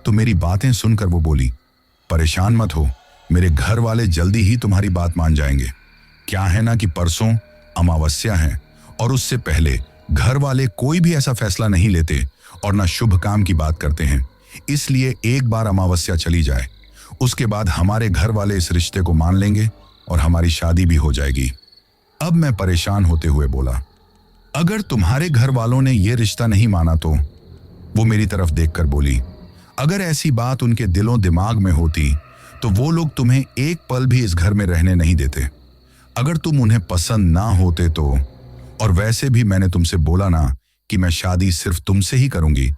तो मेरी बातें सुनकर वो बोली, परेशान मत हो, मेरे घर वाले जल्दी ही तुम्हारी बात मान जाएंगे। क्या है ना कि परसों अमावस्या है और उससे पहले घर वाले कोई भी ऐसा फैसला नहीं लेते और ना शुभ काम की बात करते हैं। इसलिए एक बार अमावस्या चली जाए, उसके बाद हमारे घर वाले इस रिश्ते को मान लेंगे और हमारी शादी भी हो जाएगी। अब मैं परेशान होते हुए बोला, अगर तुम्हारे घर वालों ने यह रिश्ता नहीं माना तो? वो मेरी तरफ देखकर बोली, अगर ऐसी बात उनके दिलों दिमाग में होती तो वो लोग तुम्हें एक पल भी इस घर में रहने नहीं देते। अगर तुम उन्हें पसंद ना होते तो, और वैसे भी मैंने तुमसे बोला ना कि मैं शादी सिर्फ तुमसे ही करूंगी,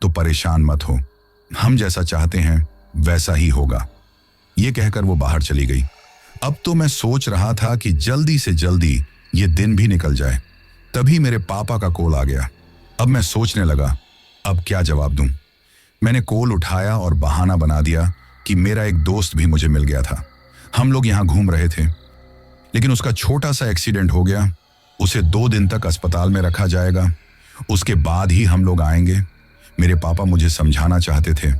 तो परेशान मत हो, हम जैसा चाहते हैं वैसा ही होगा। ये कहकर वो बाहर चली गई। अब तो मैं सोच रहा था कि जल्दी से जल्दी ये दिन भी निकल जाए। तभी मेरे पापा का कॉल आ गया। अब मैं सोचने लगा, अब क्या जवाब दूं। मैंने कॉल उठाया और बहाना बना दिया कि मेरा एक दोस्त भी मुझे मिल गया था। हम लोग यहाँ घूम रहे थे, लेकिन उसका छोटा सा एक्सीडेंट हो गया। उसे 2 दिन तक अस्पताल में रखा जाएगा, उसके बाद ही हम लोग आएंगे। मेरे पापा मुझे समझाना चाहते थे,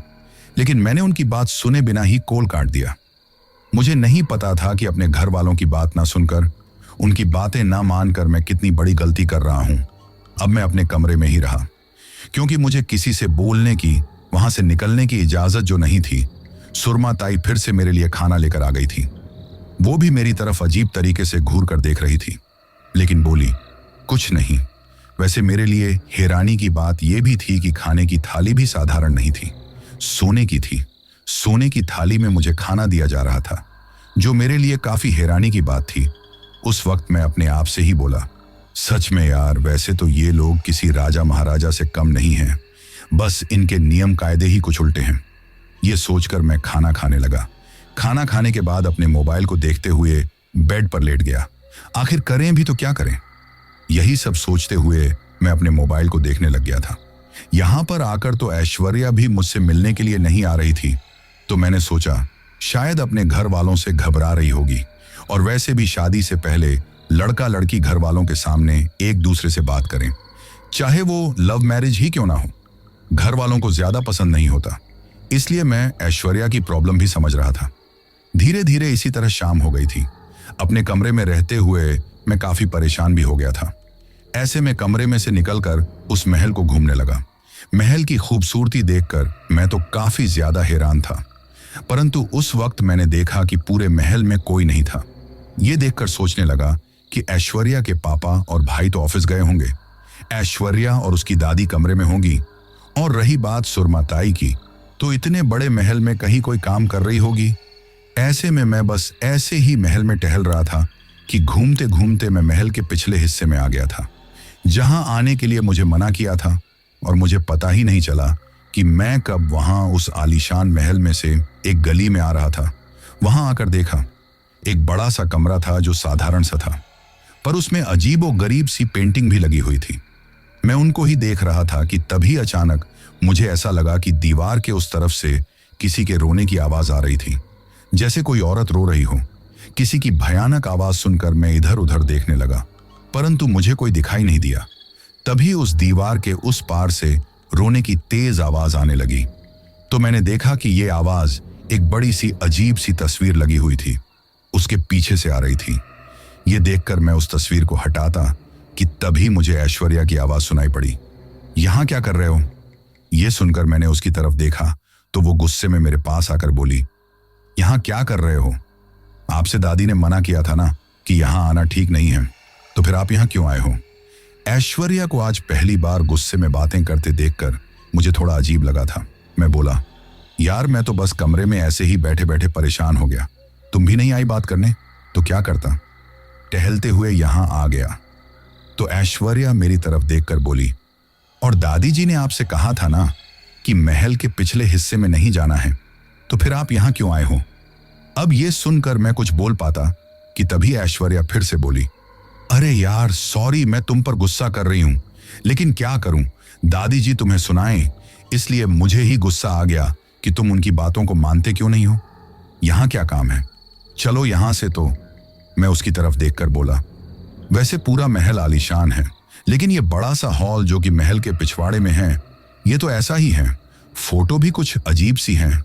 लेकिन मैंने उनकी बात सुने बिना ही कॉल काट दिया। मुझे नहीं पता था कि अपने घर वालों की बात ना सुनकर, उनकी बातें ना मानकर मैं कितनी बड़ी गलती कर रहा हूं। अब मैं अपने कमरे में ही रहा, क्योंकि मुझे किसी से बोलने की, वहां से निकलने की इजाजत जो नहीं थी। सुरमा ताई फिर से मेरे लिए खाना लेकर आ गई थी। वो भी मेरी तरफ अजीब तरीके से घूर कर देख रही थी, लेकिन बोली कुछ नहीं। वैसे मेरे लिए हैरानी की बात यह भी थी कि खाने की थाली भी साधारण नहीं थी, सोने की थी। सोने की थाली में मुझे खाना दिया जा रहा था, जो मेरे लिए काफी हैरानी की बात थी। उस वक्त मैं अपने आप से ही बोला, सच में यार, वैसे तो ये लोग किसी राजा महाराजा से कम नहीं हैं, बस इनके नियम कायदे ही कुछ उल्टे हैं। ये सोचकर मैं खाना खाने लगा। खाना खाने के बाद अपने मोबाइल को देखते हुए बेड पर लेट गया। आखिर करें भी तो क्या करें? यही सब सोचते हुए मैं अपने मोबाइल को देखने लग गया था। यहां पर आकर तो ऐश्वर्या भी मुझसे मिलने के लिए नहीं आ रही थी, तो मैंने सोचा शायद अपने घर वालों से घबरा रही होगी, और वैसे भी शादी से पहले लड़का लड़की घर वालों के सामने एक दूसरे से बात करें। चाहे वो लव मैरिज ही क्यों ना हो। घर वालों को ज्यादा पसंद नहीं होता, इसलिए मैं ऐश्वर्या की प्रॉब्लम भी समझ रहा था। धीरे धीरे इसी तरह शाम हो गई थी। अपने कमरे में रहते हुए मैं काफी परेशान भी हो गया था। ऐसे में कमरे में से निकलकर उस महल को घूमने लगा। महल की खूबसूरती देखकर मैं तो काफी ज्यादा हैरान था, परंतु उस वक्त मैंने देखा कि पूरे महल में कोई नहीं था। ये देखकर सोचने लगा कि ऐश्वर्या के पापा और भाई तो ऑफिस गए होंगे, ऐश्वर्या और उसकी दादी कमरे में होंगी, और रही बात सुरमा ताई की, तो इतने बड़े महल में कहीं कोई काम कर रही होगी। ऐसे में मैं बस ऐसे ही महल में टहल रहा था कि घूमते घूमते मैं महल के पिछले हिस्से में आ गया था, जहां आने के लिए मुझे मना किया था, और मुझे पता ही नहीं चला कि मैं कब वहां उस आलीशान महल में से एक गली में आ रहा था। वहां आकर देखा एक बड़ा सा कमरा था जो साधारण सा था, पर उसमें अजीब और गरीब सी पेंटिंग भी लगी हुई थी। मैं उनको ही देख रहा था कि तभी अचानक मुझे ऐसा लगा कि दीवार के उस तरफ से किसी के रोने की आवाज आ रही थी, जैसे कोई औरत रो रही हो। किसी की भयानक आवाज सुनकर मैं इधर उधर देखने लगा, परंतु मुझे कोई दिखाई नहीं दिया। तभी उस दीवार के उस पार से रोने की तेज आवाज आने लगी, तो मैंने देखा कि ये आवाज एक बड़ी सी अजीब सी तस्वीर लगी हुई थी, उसके पीछे से आ रही थी। ये देखकर मैं उस तस्वीर को हटाता कि तभी मुझे ऐश्वर्या की आवाज सुनाई पड़ी। यहां क्या कर रहे हो? ये सुनकर मैंने उसकी तरफ देखा तो वो गुस्से में मेरे पास आकर बोली, यहां क्या कर रहे हो? आपसे दादी ने मना किया था ना कि यहां आना ठीक नहीं है, तो फिर आप यहां क्यों आए हो? ऐश्वर्या को आज पहली बार गुस्से में बातें करते देखकर मुझे थोड़ा अजीब लगा था। मैं बोला, यार मैं तो बस कमरे में ऐसे ही बैठे बैठे परेशान हो गया, तुम भी नहीं आई बात करने, तो क्या करता, टहलते हुए यहां आ गया। तो ऐश्वर्या मेरी तरफ देखकर बोली, और दादी जी ने आपसे कहा था ना कि महल के पिछले हिस्से में नहीं जाना है, तो फिर आप यहां क्यों आए हो? अब ये सुनकर मैं कुछ बोल पाता कि तभी ऐश्वर्या फिर से बोली, अरे यार सॉरी, मैं तुम पर गुस्सा कर रही हूं, लेकिन क्या करूं, दादी जी तुम्हें सुनाएं, इसलिए मुझे ही गुस्सा आ गया कि तुम उनकी बातों को मानते क्यों नहीं हो। यहां क्या काम है, चलो यहां से। तो मैं उसकी तरफ देखकर बोला, वैसे पूरा महल आलीशान है, लेकिन ये बड़ा सा हॉल जो कि महल के पिछवाड़े में है, ये तो ऐसा ही है। फोटो भी कुछ अजीब सी हैं।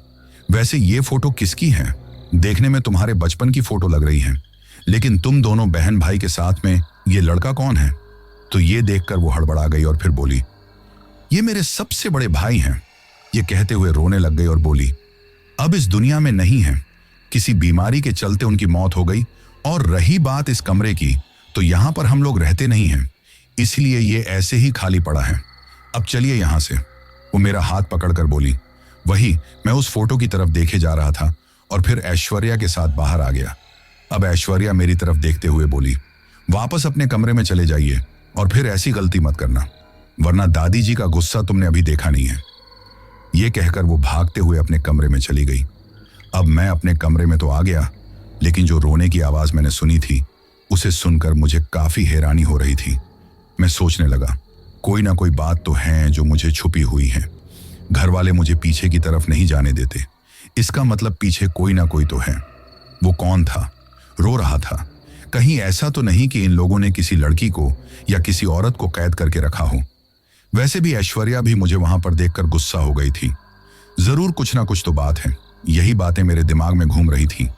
वैसे ये फोटो किसकी है? देखने में तुम्हारे बचपन की फोटो लग रही है, लेकिन तुम दोनों बहन भाई के साथ में ये लड़का कौन है? तो ये देखकर वो हड़बड़ा गई और फिर बोली, ये मेरे सबसे बड़े भाई हैं। ये कहते हुए रोने लग गई और बोली, अब इस दुनिया में नहीं है, किसी बीमारी के चलते उनकी मौत हो गई, और रही बात इस कमरे की, तो यहां पर हम लोग रहते नहीं हैं, इसलिए ये ऐसे ही खाली पड़ा है। अब चलिए यहां से। वो मेरा हाथ पकड़कर बोली। वही मैं उस फोटो की तरफ देखे जा रहा था और फिर ऐश्वर्या के साथ बाहर आ गया। अब ऐश्वर्या मेरी तरफ देखते हुए बोली, वापस अपने कमरे में चले जाइए और फिर ऐसी गलती मत करना, वरना दादी जी का गुस्सा तुमने अभी देखा नहीं है। ये कहकर वो भागते हुए अपने कमरे में चली गई। अब मैं अपने कमरे में तो आ गया, लेकिन जो रोने की आवाज मैंने सुनी थी उसे सुनकर मुझे काफी हैरानी हो रही थी। मैं सोचने लगा, कोई ना कोई बात तो है जो मुझे छुपी हुई है। घर वाले मुझे पीछे की तरफ नहीं जाने देते, इसका मतलब पीछे कोई ना कोई तो है। वो कौन था? रो रहा था। कहीं ऐसा तो नहीं कि इन लोगों ने किसी लड़की को या किसी औरत को कैद करके रखा हो। वैसे भी ऐश्वर्या भी मुझे वहां पर देखकर गुस्सा हो गई थी। जरूर कुछ ना कुछ तो बात है। यही बातें मेरे दिमाग में घूम रही थी।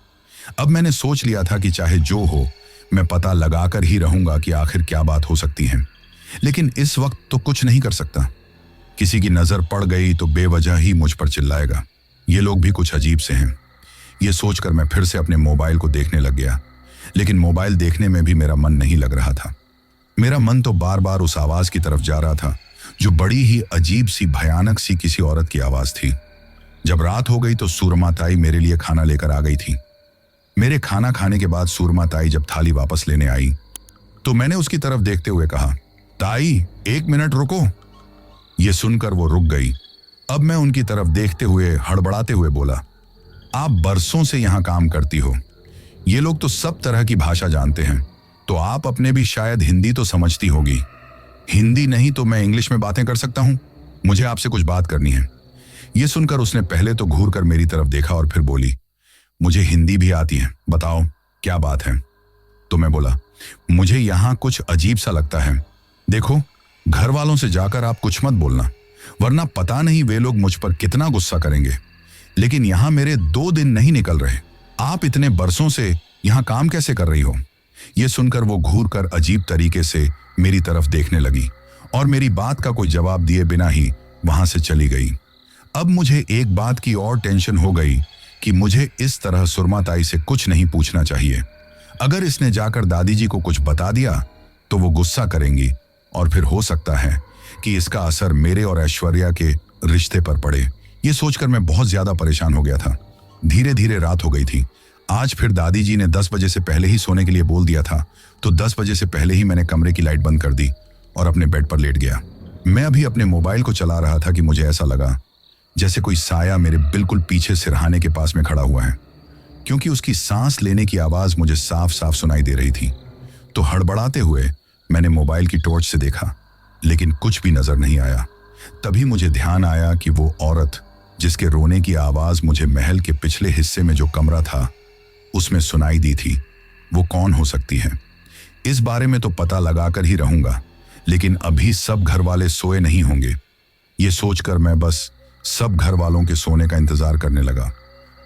अब मैंने सोच लिया था कि चाहे जो हो, मैं पता लगाकर ही रहूंगा कि आखिर क्या बात हो सकती है, लेकिन इस वक्त तो कुछ नहीं कर सकता। किसी की नजर पड़ गई तो बेवजह ही मुझ पर चिल्लाएगा। ये लोग भी कुछ अजीब से हैं। ये सोचकर मैं फिर से अपने मोबाइल को देखने लग गया, लेकिन मोबाइल देखने में भी मेरा मन नहीं लग रहा था। मेरा मन तो बार बार उस आवाज की तरफ जा रहा था जो बड़ी ही अजीब सी भयानक सी किसी औरत की आवाज थी। जब रात हो गई तो सूरमा ताई मेरे लिए खाना लेकर आ गई थी। मेरे खाना खाने के बाद सूरमा ताई जब थाली वापस लेने आई तो मैंने उसकी तरफ देखते हुए कहा, ताई 1 मिनट रुको। ये सुनकर वो रुक गई। अब मैं उनकी तरफ देखते हुए हड़बड़ाते हुए बोला, आप बरसों से यहां काम करती हो, ये लोग तो सब तरह की भाषा जानते हैं, तो आप अपने भी शायद हिंदी तो समझती होगी। हिंदी नहीं तो मैं इंग्लिश में बातें कर सकता हूं, मुझे आपसे कुछ बात करनी है। ये सुनकर उसने पहले तो घूर कर मेरी तरफ देखा और फिर बोली, मुझे हिंदी भी आती है, बताओ क्या बात है। तो मैं बोला, मुझे यहां कुछ अजीब सा लगता है। देखो घर वालों से जाकर आप कुछ मत बोलना, वरना पता नहीं वे लोग मुझ पर कितना गुस्सा करेंगे। लेकिन यहां मेरे 2 दिन नहीं निकल रहे। आप इतने बरसों से यहां काम कैसे कर रही हो? यह सुनकर वो घूर कर अजीब तरीके से मेरी तरफ देखने लगी और मेरी बात का कोई जवाब दिए बिना ही वहां से चली गई। अब मुझे एक बात की और टेंशन हो गई कि मुझे इस तरह सुरमाताई से कुछ नहीं पूछना चाहिए। अगर इसने जाकर दादी जी को कुछ बता दिया तो वो गुस्सा करेंगी और फिर हो सकता है कि इसका असर मेरे और ऐश्वर्या के रिश्ते पर पड़े। ये सोचकर मैं बहुत ज्यादा परेशान हो गया था। धीरे धीरे रात हो गई थी। आज फिर दादी जी ने 10 बजे से पहले ही सोने के लिए बोल दिया था, तो 10 बजे से पहले ही मैंने कमरे की लाइट बंद कर दी और अपने बेड पर लेट गया। मैं अभी अपने मोबाइल को चला रहा था कि मुझे ऐसा लगा जैसे कोई साया मेरे बिल्कुल पीछे सिरहाने के पास में खड़ा हुआ है, क्योंकि उसकी सांस लेने की आवाज मुझे साफ साफ सुनाई दे रही थी। तो हड़बड़ाते हुए मैंने मोबाइल की टॉर्च से देखा, लेकिन कुछ भी नजर नहीं आया। तभी मुझे ध्यान आया कि वो औरत जिसके रोने की आवाज मुझे महल के पिछले हिस्से में जो कमरा था उसमें सुनाई दी थी, वो कौन हो सकती है? इस बारे में तो पता लगाकर ही रहूंगा, लेकिन अभी सब घर वाले सोए नहीं होंगे। ये सोचकर मैं बस सब घर वालों के सोने का इंतजार करने लगा।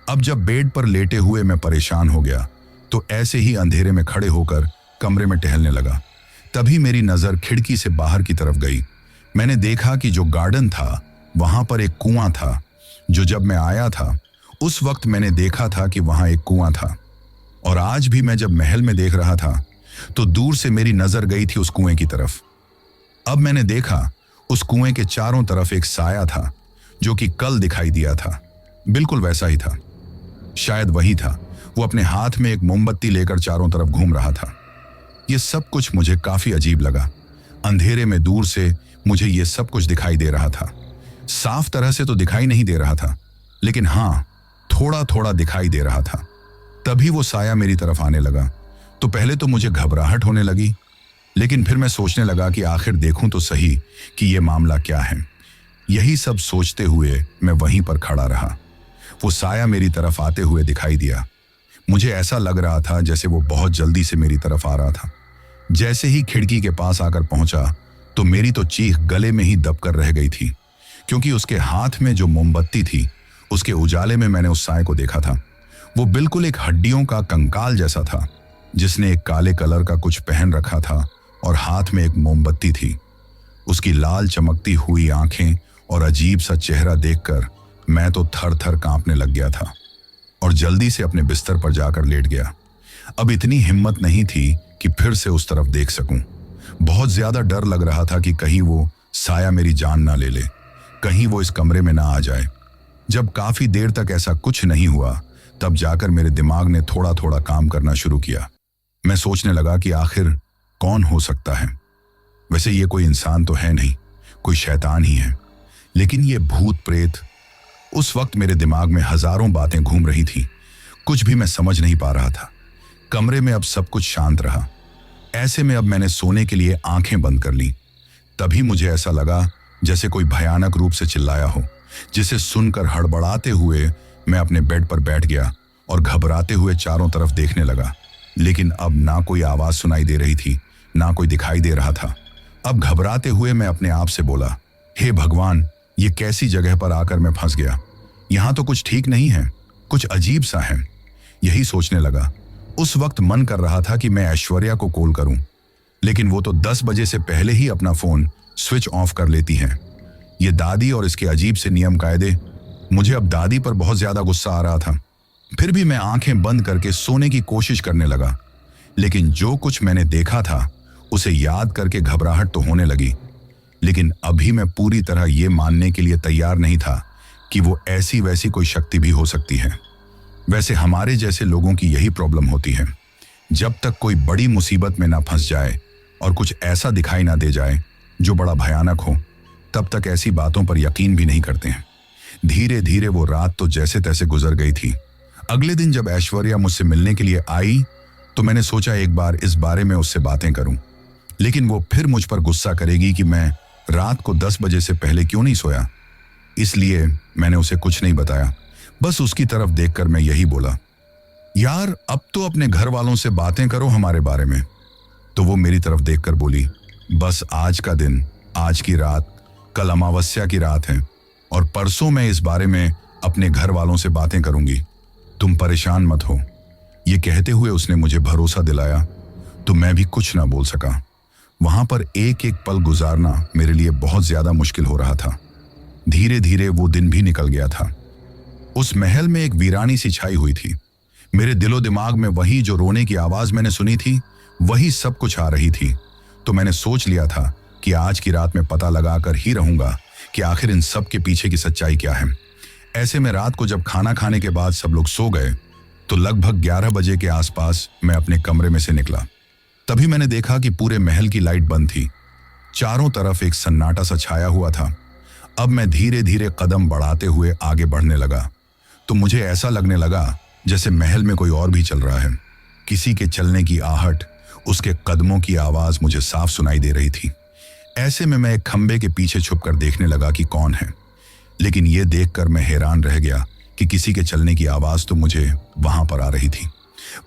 अब जब बेड पर लेटे हुए मैं परेशान हो गया तो ऐसे ही अंधेरे में खड़े होकर कमरे में टहलने लगा। तभी मेरी नजर खिड़की से बाहर की तरफ गई। मैंने देखा कि जो गार्डन था वहां पर एक कुआं था, जो जब मैं आया था उस वक्त मैंने देखा था कि वहां एक कुआं था, और आज भी मैं जब महल में देख रहा था तो दूर से मेरी नजर गई थी उस कुएं की तरफ। अब मैंने देखा उस कुएं के चारों तरफ एक साया था जो कि कल दिखाई दिया था, बिल्कुल वैसा ही था। शायद वही था। वो अपने हाथ में एक मोमबत्ती लेकर चारों तरफ घूम रहा था। यह सब कुछ मुझे काफी अजीब लगा। अंधेरे में दूर से मुझे यह सब कुछ दिखाई दे रहा था। साफ तरह से तो दिखाई नहीं दे रहा था, लेकिन हाँ, थोड़ा थोड़ा दिखाई दे रहा था। तभी वो साया मेरी तरफ आने लगा तो पहले तो मुझे घबराहट होने लगी, लेकिन फिर मैं सोचने लगा कि आखिर देखूं तो सही कि यह मामला क्या है। यही सब सोचते हुए मैं वहीं पर खड़ा रहा। वो साया मेरी तरफ आते हुए दिखाई दिया। मुझे ऐसा लग रहा था जैसे वो बहुत जल्दी से मेरी तरफ आ रहा था। जैसे ही खिड़की के पास आकर पहुंचा तो मेरी तो चीख गले में ही दबकर रह गई थी, क्योंकि उसके हाथ में जो मोमबत्ती थी उसके उजाले में मैंने उस साए को देखा था। वो बिल्कुल एक हड्डियों का कंकाल जैसा था, जिसने एक काले कलर का कुछ पहन रखा था और हाथ में एक मोमबत्ती थी। उसकी लाल चमकती हुई आंखें और अजीब सा चेहरा देखकर मैं तो थर थर कांपने लग गया था और जल्दी से अपने बिस्तर पर जाकर लेट गया। अब इतनी हिम्मत नहीं थी कि फिर से उस तरफ देख सकूं। बहुत ज्यादा डर लग रहा था कि कहीं वो साया मेरी जान ना ले ले, कहीं वो इस कमरे में ना आ जाए। जब काफी देर तक ऐसा कुछ नहीं हुआ, तब जाकर मेरे दिमाग ने थोड़ा थोड़ा काम करना शुरू किया। मैं सोचने लगा कि आखिर कौन हो सकता है। वैसे ये कोई इंसान तो है नहीं, कोई शैतान ही है, लेकिन ये भूत प्रेत। उस वक्त मेरे दिमाग में हजारों बातें घूम रही थी। कुछ भी मैं समझ नहीं पा रहा था। कमरे में अब सब कुछ शांत रहा। ऐसे में अब मैंने सोने के लिए आंखें बंद कर ली। तभी मुझे ऐसा लगा जैसे कोई भयानक रूप से चिल्लाया हो, जिसे सुनकर हड़बड़ाते हुए मैं अपने बेड पर बैठ गया और घबराते हुए चारों तरफ देखने लगा। लेकिन अब ना कोई आवाज सुनाई दे रही थी, ना कोई दिखाई दे रहा था। अब घबराते हुए मैं अपने आप से बोला, हे भगवान, ये कैसी जगह पर आकर मैं फंस गया। यहां तो कुछ ठीक नहीं है, कुछ अजीब सा है। यही सोचने लगा। उस वक्त मन कर रहा था कि मैं ऐश्वर्या को कॉल करूं, लेकिन वो तो 10 बजे से पहले ही अपना फोन स्विच ऑफ कर लेती है। ये दादी और इसके अजीब से नियम कायदे। मुझे अब दादी पर बहुत ज्यादा गुस्सा आ रहा था। फिर भी मैं आंखें बंद करके सोने की कोशिश करने लगा, लेकिन जो कुछ मैंने देखा था उसे याद करके घबराहट तो होने लगी। लेकिन अभी मैं पूरी तरह ये मानने के लिए तैयार नहीं था कि वो ऐसी वैसी कोई शक्ति भी हो सकती है। वैसे हमारे जैसे लोगों की यही प्रॉब्लम होती है। जब तक कोई बड़ी मुसीबत में ना फंस जाए और कुछ ऐसा दिखाई ना दे जाए जो बड़ा भयानक हो, तब तक ऐसी बातों पर यकीन भी नहीं करते हैं। धीरे धीरे वो रात तो जैसे तैसे गुजर गई थी। अगले दिन जब ऐश्वर्या मुझसे मिलने के लिए आई तो मैंने सोचा एक बार इस बारे में उससे बातें करूं, लेकिन वो फिर मुझ पर गुस्सा करेगी कि मैं रात को 10 बजे से पहले क्यों नहीं सोया। इसलिए मैंने उसे कुछ नहीं बताया। बस उसकी तरफ देखकर मैं यही बोला, यार अब तो अपने घर वालों से बातें करो हमारे बारे में। तो वो मेरी तरफ देखकर बोली, बस आज का दिन आज की रात, कल अमावस्या की रात है और परसों मैं इस बारे में अपने घर वालों से बातें करूंगी। तुम परेशान मत हो। ये कहते हुए उसने मुझे भरोसा दिलाया तो मैं भी कुछ ना बोल सका। वहां पर एक एक पल गुजारना मेरे लिए बहुत ज्यादा मुश्किल हो रहा था। धीरे धीरे वो दिन भी निकल गया था। उस महल में एक वीरानी सी छाई हुई थी। मेरे दिलो दिमाग में वही जो रोने की आवाज मैंने सुनी थी, वही सब कुछ आ रही थी। तो मैंने सोच लिया था कि आज की रात में पता लगाकर ही रहूंगा कि आखिर इन सब के पीछे की सच्चाई क्या है। ऐसे में रात को जब खाना खाने के बाद सब लोग सो गए तो लगभग 11 बजे के आसपास मैं अपने कमरे में से निकला। तभी मैंने देखा कि पूरे महल की लाइट बंद थी। चारों तरफ एक सन्नाटा सा छाया हुआ था। अब मैं धीरे धीरे कदम बढ़ाते हुए आगे बढ़ने लगा तो मुझे ऐसा लगने लगा जैसे महल में कोई और भी चल रहा है। किसी के चलने की आहट, उसके कदमों की आवाज मुझे साफ सुनाई दे रही थी। ऐसे में मैं एक खंबे के पीछे छुपकर देखने लगा कि कौन है, लेकिन यह देखकर मैं हैरान रह गया कि किसी के चलने की आवाज तो मुझे वहां पर आ रही थी,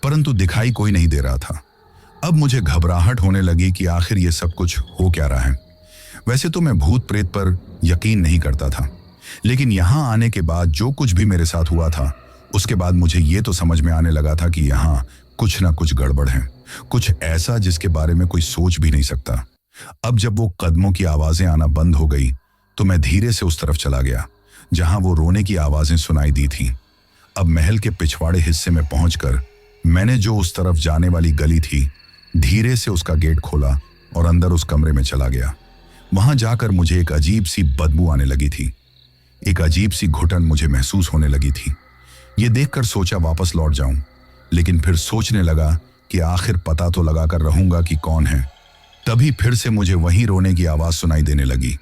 परंतु दिखाई कोई नहीं दे रहा था। अब मुझे घबराहट होने लगी कि आखिर ये सब कुछ हो क्या रहा है। वैसे तो मैं भूत प्रेत पर यकीन नहीं करता था, लेकिन यहां आने के बाद जो कुछ भी मेरे साथ हुआ था, उसके बाद मुझे ये तो समझ में आने लगा था कि यहाँ कुछ ना कुछ गड़बड़ है, कुछ ऐसा जिसके बारे में कोई सोच भी नहीं सकता। अब जब वो कदमों की आवाजें आना बंद हो गई तो मैं धीरे से उस तरफ चला गया जहां वो रोने की आवाजें सुनाई दी थी। अब महल के पिछवाड़े हिस्से में पहुंचकर मैंने जो उस तरफ जाने वाली गली थी, धीरे से उसका गेट खोला और अंदर उस कमरे में चला गया। वहां जाकर मुझे एक अजीब सी बदबू आने लगी थी। एक अजीब सी घुटन मुझे महसूस होने लगी थी। ये देखकर सोचा वापस लौट जाऊं, लेकिन फिर सोचने लगा कि आखिर पता तो लगाकर रहूंगा कि कौन है। तभी फिर से मुझे वहीं रोने की आवाज सुनाई देने लगी,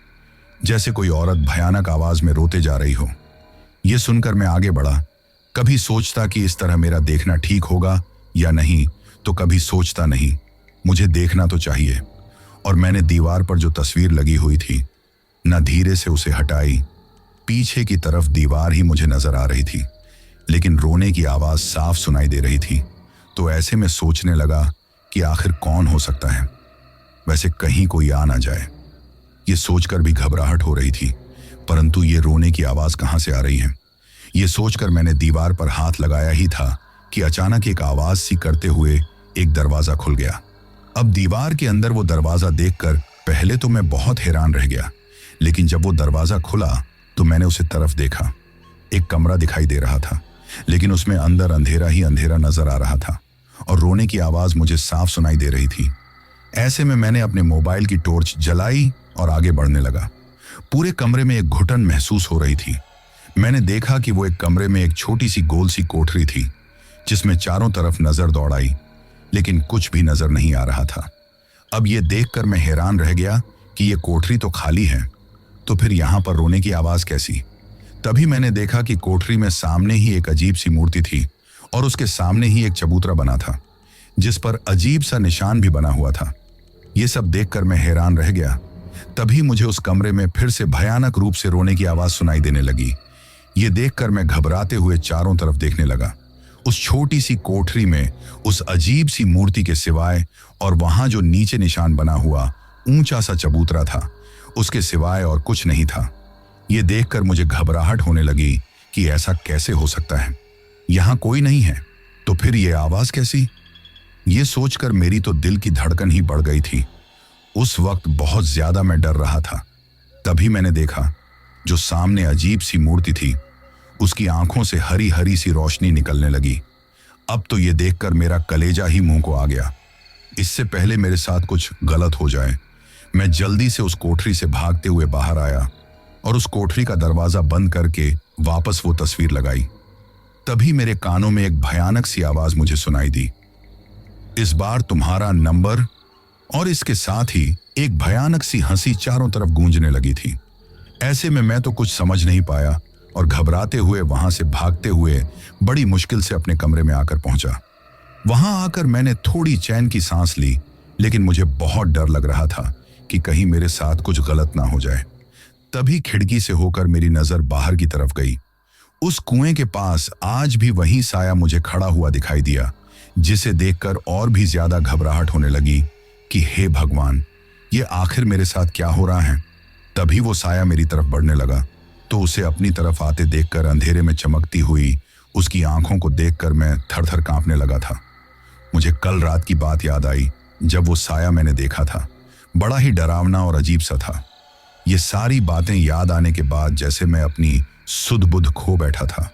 जैसे कोई औरत भयानक आवाज में रोते जा रही हो। यह सुनकर मैं आगे बढ़ा। कभी सोचता कि इस तरह मेरा देखना ठीक होगा या नहीं, तो कभी सोचता नहीं, मुझे देखना तो चाहिए। और मैंने दीवार पर जो तस्वीर लगी हुई थी, न धीरे से उसे हटाई। पीछे की तरफ दीवार ही मुझे नजर आ रही थी, लेकिन रोने की आवाज साफ सुनाई दे रही थी। तो ऐसे में सोचने लगा कि आखिर कौन हो सकता है, वैसे कहीं कोई आ ना जाए। ये सोचकर भी घबराहट हो रही थी, परंतु ये रोने की आवाज कहां से आ रही है, ये सोचकर मैंने दीवार पर हाथ लगाया ही था कि अचानक एक आवाज सी करते हुए एक दरवाजा खुल गया। अब दीवार के अंदर वो दरवाजा देखकर पहले तो मैं बहुत हैरान रह गया, लेकिन जब वो दरवाजा खुला तो मैंने उसे तरफ देखा। एक कमरा दिखाई दे रहा था, लेकिन उसमें अंदर अंधेरा ही अंधेरा नजर आ रहा था और रोने की आवाज मुझे साफ सुनाई दे रही थी। ऐसे में मैंने अपने मोबाइल की टॉर्च जलाई और आगे बढ़ने लगा। पूरे कमरे में एक घुटन महसूस हो रही थी। मैंने देखा कि वो एक कमरे में एक छोटी सी गोल सी कोठरी थी, जिसमें चारों तरफ नजर दौड़ाई, लेकिन कुछ भी नजर नहीं आ रहा था। अब ये देखकर मैं हैरान रह गया कि ये कोठरी तो खाली है, तो फिर यहां पर रोने की आवाज कैसी। तभी मैंने देखा कि कोठरी में सामने ही एक अजीब सी मूर्ति थी और उसके सामने ही एक चबूतरा बना था, जिस पर अजीब सा निशान भी बना हुआ था। ये सब देखकर मैं हैरान रह गया। तभी मुझे उस कमरे में फिर से भयानक रूप से रोने की आवाज सुनाई देने लगी। ये देखकर मैं घबराते हुए चारों तरफ देखने लगा। उस छोटी सी कोठरी में उस अजीब सी मूर्ति के सिवाय और वहां जो नीचे निशान बना हुआ ऊंचा सा चबूतरा था, उसके सिवाय और कुछ नहीं था। ये देखकर मुझे घबराहट होने लगी कि ऐसा कैसे हो सकता है, यहां कोई नहीं है तो फिर ये आवाज कैसी। ये सोचकर मेरी तो दिल की धड़कन ही बढ़ गई थी। उस वक्त बहुत ज्यादा मैं डर रहा था। तभी मैंने देखा जो सामने अजीब सी मूर्ति थी, उसकी आंखों से हरी हरी सी रोशनी निकलने लगी। अब तो ये देखकर मेरा कलेजा ही मुंह को आ गया। इससे पहले मेरे साथ कुछ गलत हो जाए, मैं जल्दी से उस कोठरी से भागते हुए बाहर आया और उस कोठरी का दरवाजा बंद करके वापस वो तस्वीर लगाई। तभी मेरे कानों में एक भयानक सी आवाज मुझे सुनाई दी, इस बार तुम्हारा नंबर। और इसके साथ ही एक भयानक सी हंसी चारों तरफ गूंजने लगी थी। ऐसे में मैं तो कुछ समझ नहीं पाया और घबराते हुए वहां से भागते हुए बड़ी मुश्किल से अपने कमरे में आकर पहुंचा। वहां आकर मैंने थोड़ी चैन की सांस ली, लेकिन मुझे बहुत डर लग रहा था कि कहीं मेरे साथ कुछ गलत ना हो जाए। तभी खिड़की से होकर मेरी नजर बाहर की तरफ गई। उस कुएं के पास आज भी वही साया मुझे खड़ा हुआ दिखाई दिया, जिसे देखकर और भी ज्यादा घबराहट होने लगी कि हे भगवान, ये आखिर मेरे साथ क्या हो रहा है। तभी वो साया मेरी तरफ बढ़ने लगा, तो उसे अपनी तरफ आते देखकर अंधेरे में चमकती हुई उसकी आंखों को देखकर मैं थर थर कांपने लगा था। मुझे कल रात की बात याद आई जब वो साया मैंने देखा था। बड़ा ही डरावना और अजीब सा था। ये सारी बातें याद आने के बाद जैसे मैं अपनी सुध बुध खो बैठा था।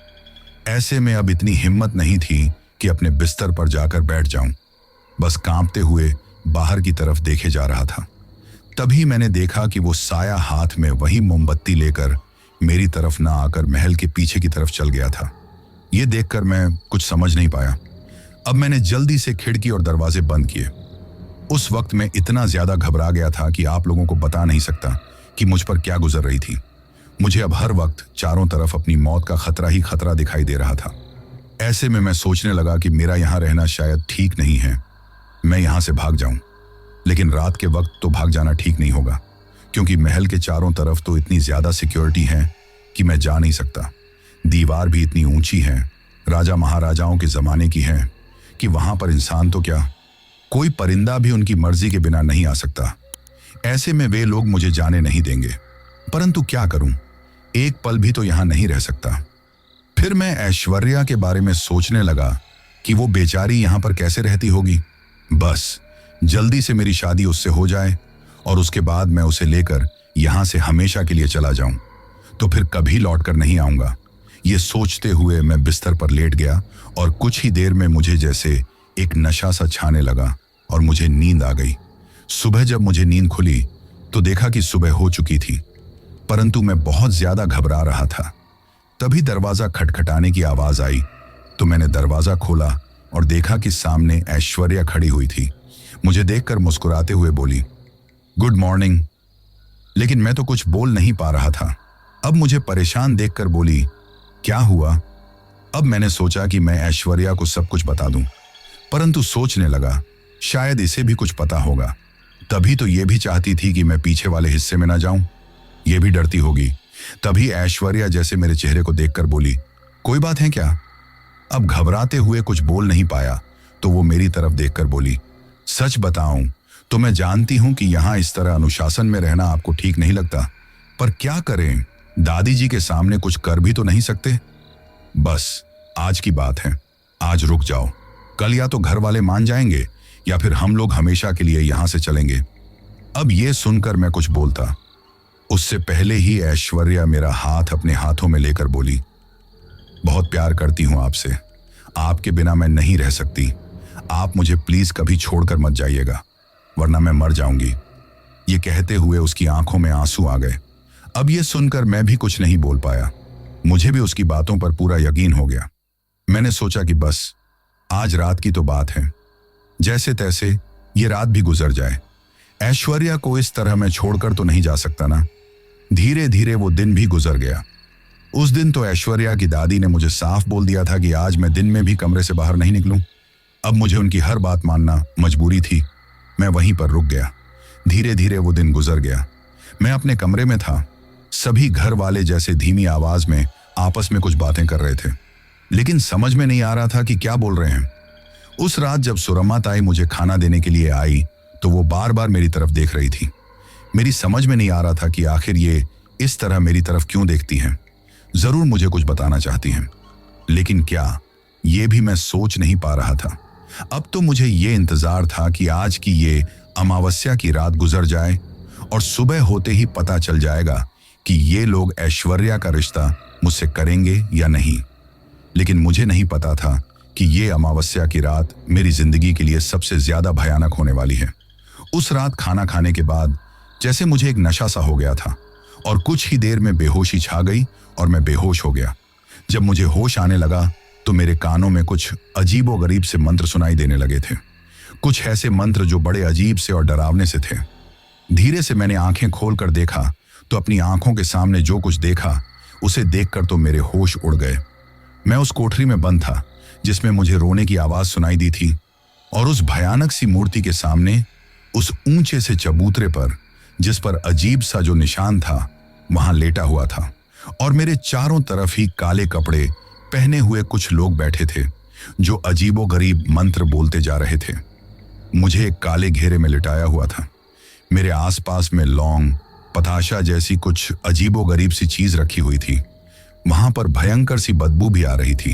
ऐसे में अब इतनी हिम्मत नहीं थी कि अपने बिस्तर पर जाकर बैठ जाऊं। बस कांपते हुए बाहर की तरफ देखे जा रहा था। तभी मैंने देखा कि वो साया हाथ में वही मोमबत्ती लेकर मेरी तरफ ना आकर महल के पीछे की तरफ चल गया था। ये देखकर मैं कुछ समझ नहीं पाया। अब मैंने जल्दी से खिड़की और दरवाजे बंद किए। उस वक्त मैं इतना ज्यादा घबरा गया था कि आप लोगों को बता नहीं सकता कि मुझ पर क्या गुजर रही थी। मुझे अब हर वक्त चारों तरफ अपनी मौत का खतरा ही खतरा दिखाई दे रहा था। ऐसे में मैं सोचने लगा कि मेरा यहाँ रहना शायद ठीक नहीं है, मैं यहाँ से भाग जाऊं। लेकिन रात के वक्त तो भाग जाना ठीक नहीं होगा, क्योंकि महल के चारों तरफ तो इतनी ज्यादा सिक्योरिटी है कि मैं जा नहीं सकता। दीवार भी इतनी ऊंची है, राजा महाराजाओं के जमाने की है, कि वहां पर इंसान तो क्या, कोई परिंदा भी उनकी मर्जी के बिना नहीं आ सकता। ऐसे में वे लोग मुझे जाने नहीं देंगे। परंतु क्या करूं, एक पल भी तो यहां नहीं रह सकता। फिर मैं ऐश्वर्या के बारे में सोचने लगा कि वो बेचारी यहां पर कैसे रहती होगी। बस जल्दी से मेरी शादी उससे हो जाए और उसके बाद मैं उसे लेकर यहां से हमेशा के लिए चला जाऊं, तो फिर कभी लौटकर नहीं आऊंगा। ये सोचते हुए मैं बिस्तर पर लेट गया और कुछ ही देर में मुझे जैसे एक नशा सा छाने लगा और मुझे नींद आ गई। सुबह जब मुझे नींद खुली तो देखा कि सुबह हो चुकी थी, परंतु मैं बहुत ज्यादा घबरा रहा था। तभी दरवाजा खटखटाने की आवाज आई, तो मैंने दरवाजा खोला और देखा कि सामने ऐश्वर्या खड़ी हुई थी। मुझे देखकर मुस्कुराते हुए बोली, गुड मॉर्निंग। लेकिन मैं तो कुछ बोल नहीं पा रहा था। अब मुझे परेशान देखकर बोली, क्या हुआ? अब मैंने सोचा कि मैं ऐश्वर्या को सब कुछ बता दूं, परंतु सोचने लगा शायद इसे भी कुछ पता होगा। तभी तो ये भी चाहती थी कि मैं पीछे वाले हिस्से में ना जाऊं, ये भी डरती होगी। तभी ऐश्वर्या जैसे मेरे चेहरे को देखकर बोली, कोई बात है क्या? अब घबराते हुए कुछ बोल नहीं पाया तो वो मेरी तरफ देखकर बोली, सच बताऊं तो मैं जानती हूं कि यहां इस तरह अनुशासन में रहना आपको ठीक नहीं लगता, पर क्या करें, दादी जी के सामने कुछ कर भी तो नहीं सकते। बस आज की बात है, आज रुक जाओ। कल या तो घर वाले मान जाएंगे या फिर हम लोग हमेशा के लिए यहां से चलेंगे। अब ये सुनकर मैं कुछ बोलता उससे पहले ही ऐश्वर्या मेरा हाथ अपने हाथों में लेकर बोली, बहुत प्यार करती हूं आपसे, आपके बिना मैं नहीं रह सकती। आप मुझे प्लीज कभी छोड़कर मत जाइएगा, वरना मैं मर जाऊंगी। ये कहते हुए उसकी आंखों में आंसू आ गए। अब ये सुनकर मैं भी कुछ नहीं बोल पाया। मुझे भी उसकी बातों पर पूरा यकीन हो गया। मैंने सोचा कि बस आज रात की तो बात है, जैसे तैसे ये रात भी गुजर जाए। ऐश्वर्या को इस तरह मैं छोड़कर तो नहीं जा सकता ना। धीरे धीरे वो दिन भी गुजर गया। उस दिन तो ऐश्वर्या की दादी ने मुझे साफ बोल दिया था कि आज मैं दिन में भी कमरे से बाहर नहीं निकलूं। अब मुझे उनकी हर बात मानना मजबूरी थी। मैं वहीं पर रुक गया। धीरे धीरे वो दिन गुजर गया। मैं अपने कमरे में था। सभी घर वाले जैसे धीमी आवाज में आपस में कुछ बातें कर रहे थे, लेकिन समझ में नहीं आ रहा था कि क्या बोल रहे हैं। उस रात जब सुरमा ताई मुझे खाना देने के लिए आई तो वो बार बार मेरी तरफ देख रही थी। मेरी समझ में नहीं आ रहा था कि आखिर ये इस तरह मेरी तरफ क्यों देखती हैं। जरूर मुझे कुछ बताना चाहती हैं, लेकिन क्या, ये भी मैं सोच नहीं पा रहा था। अब तो मुझे ये इंतजार था कि आज की ये अमावस्या की रात गुजर जाए और सुबह होते ही पता चल जाएगा कि ये लोग ऐश्वर्या का रिश्ता मुझसे करेंगे या नहीं। लेकिन मुझे नहीं पता था कि ये अमावस्या की रात मेरी जिंदगी के लिए सबसे ज्यादा भयानक होने वाली है। उस रात खाना खाने के बाद जैसे मुझे एक नशा सा हो गया था और कुछ ही देर में बेहोशी छा गई और मैं बेहोश हो गया। जब मुझे होश आने लगा तो मेरे कानों में कुछ अजीबोगरीब से मंत्र सुनाई देने लगे थे। कुछ ऐसे मंत्र जो बड़े अजीब से और डरावने से थे। धीरे से मैंने आंखें खोलकर देखा तो अपनी आंखों के सामने जो कुछ देखा उसे देखकर तो मेरे होश उड़ गए। मैं उस कोठरी में बंद था जिसमें मुझे रोने की आवाज सुनाई दी थी, और उस भयानक सी मूर्ति के सामने उस ऊंचे से चबूतरे पर जिस पर अजीब सा जो निशान था वहां लेटा हुआ था, और मेरे चारों तरफ ही काले कपड़े पहने हुए कुछ लोग बैठे थे जो अजीबोगरीब मंत्र बोलते जा रहे थे। मुझे एक काले घेरे में लिटाया हुआ था। मेरे आसपास में लौंग, पताशा जैसी कुछ अजीबोगरीब सी चीज रखी हुई थी। वहां पर भयंकर सी बदबू भी आ रही थी,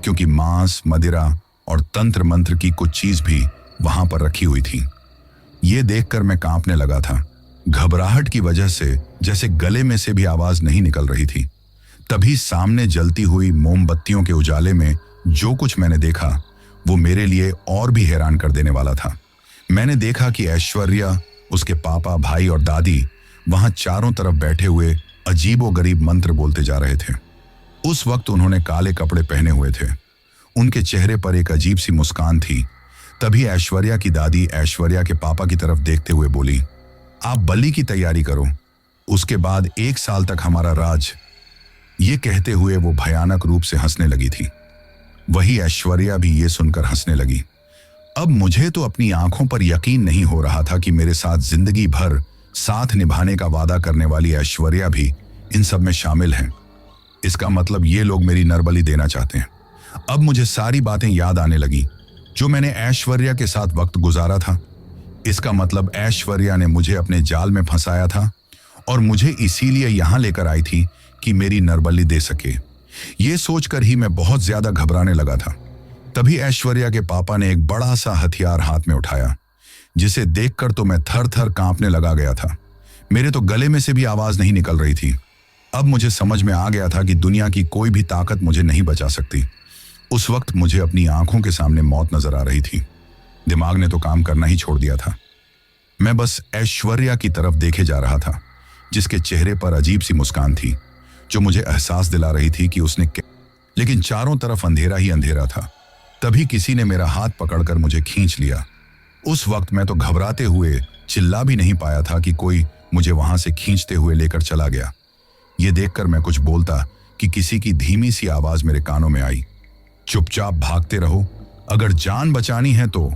क्योंकि मांस, मदिरा और तंत्र मंत्र की कुछ चीज भी वहां पर रखी हुई थी। ये देखकर मैं कांपने लगा था, घबराहट की वजह से जैसे गले में से भी आवाज नहीं निकल रही थी। तभी सामने जलती हुई मोमबत्तियों के उजाले में जो कुछ मैंने देखा वो मेरे लिए और भी हैरान कर देने वाला था। मैंने देखा कि ऐश्वर्या, उसके पापा, भाई और दादी वहां चारों तरफ बैठे हुए अजीबोगरीब मंत्र बोलते जा रहे थे। उस वक्त उन्होंने काले कपड़े पहने हुए थे। उनके चेहरे पर एक अजीब सी मुस्कान थी। तभी ऐश्वर्या की दादी ऐश्वर्या के पापा की तरफ देखते हुए बोली, आप बलि की तैयारी करो, उसके बाद 1 साल तक हमारा राज। ये कहते हुए वो भयानक रूप से हंसने लगी थी। वही ऐश्वर्या भी ये सुनकर हंसने लगी। अब मुझे तो अपनी आंखों पर यकीन नहीं हो रहा था कि मेरे साथ जिंदगी भर साथ निभाने का वादा करने वाली ऐश्वर्या भी इन सब में शामिल हैं। इसका मतलब ये लोग मेरी नरबली देना चाहते हैं। अब मुझे सारी बातें याद आने लगी जो मैंने ऐश्वर्या के साथ वक्त गुजारा था। इसका मतलब ऐश्वर्या ने मुझे अपने जाल में फंसाया था और मुझे इसीलिए यहां लेकर आई थी कि मेरी नरबली दे सके। ये सोचकर ही मैं बहुत ज्यादा घबराने लगा था। तभी ऐश्वर्या के पापा ने एक बड़ा सा हथियार हाथ में उठाया, जिसे देखकर तो मैं थर थर कांपने लगा गया था। मेरे तो गले में से भी आवाज नहीं निकल रही थी। अब मुझे समझ में आ गया था कि दुनिया की कोई भी ताकत मुझे नहीं बचा सकती। उस वक्त मुझे अपनी आंखों के सामने मौत नजर आ रही थी। दिमाग ने तो काम करना ही छोड़ दिया था। मैं बस ऐश्वर्या की तरफ देखे जा रहा था, जिसके चेहरे पर अजीब सी मुस्कान थी जो मुझे एहसास दिला रही थी कि उसने लेकिन चारों तरफ अंधेरा ही अंधेरा था। तभी किसी ने मेरा हाथ पकड़कर मुझे खींच लिया। उस वक्त मैं तो घबराते हुए चिल्ला भी नहीं पाया था कि कोई मुझे वहां से खींचते हुए लेकर चला गया। ये देखकर मैं कुछ बोलता कि किसी की धीमी सी आवाज मेरे कानों में आई, चुपचाप भागते रहो, अगर जान बचानी है तो।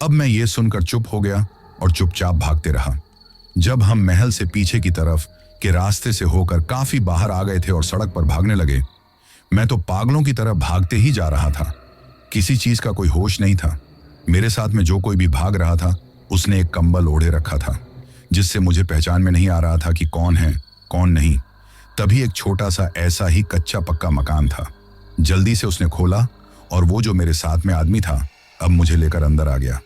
अब मैं ये सुनकर चुप हो गया और चुपचाप भागते रहा। जब हम महल से पीछे की तरफ के रास्ते से होकर काफी बाहर आ गए थे और सड़क पर भागने लगे, मैं तो पागलों की तरह भागते ही जा रहा था। किसी चीज का कोई होश नहीं था। मेरे साथ में जो कोई भी भाग रहा था उसने एक कंबल ओढ़े रखा था, जिससे मुझे पहचान में नहीं आ रहा था कि कौन है कौन नहीं। तभी एक छोटा सा ऐसा ही कच्चा पक्का मकान था। जल्दी से उसने खोला और वो जो मेरे साथ में आदमी था अब मुझे लेकर अंदर आ गया।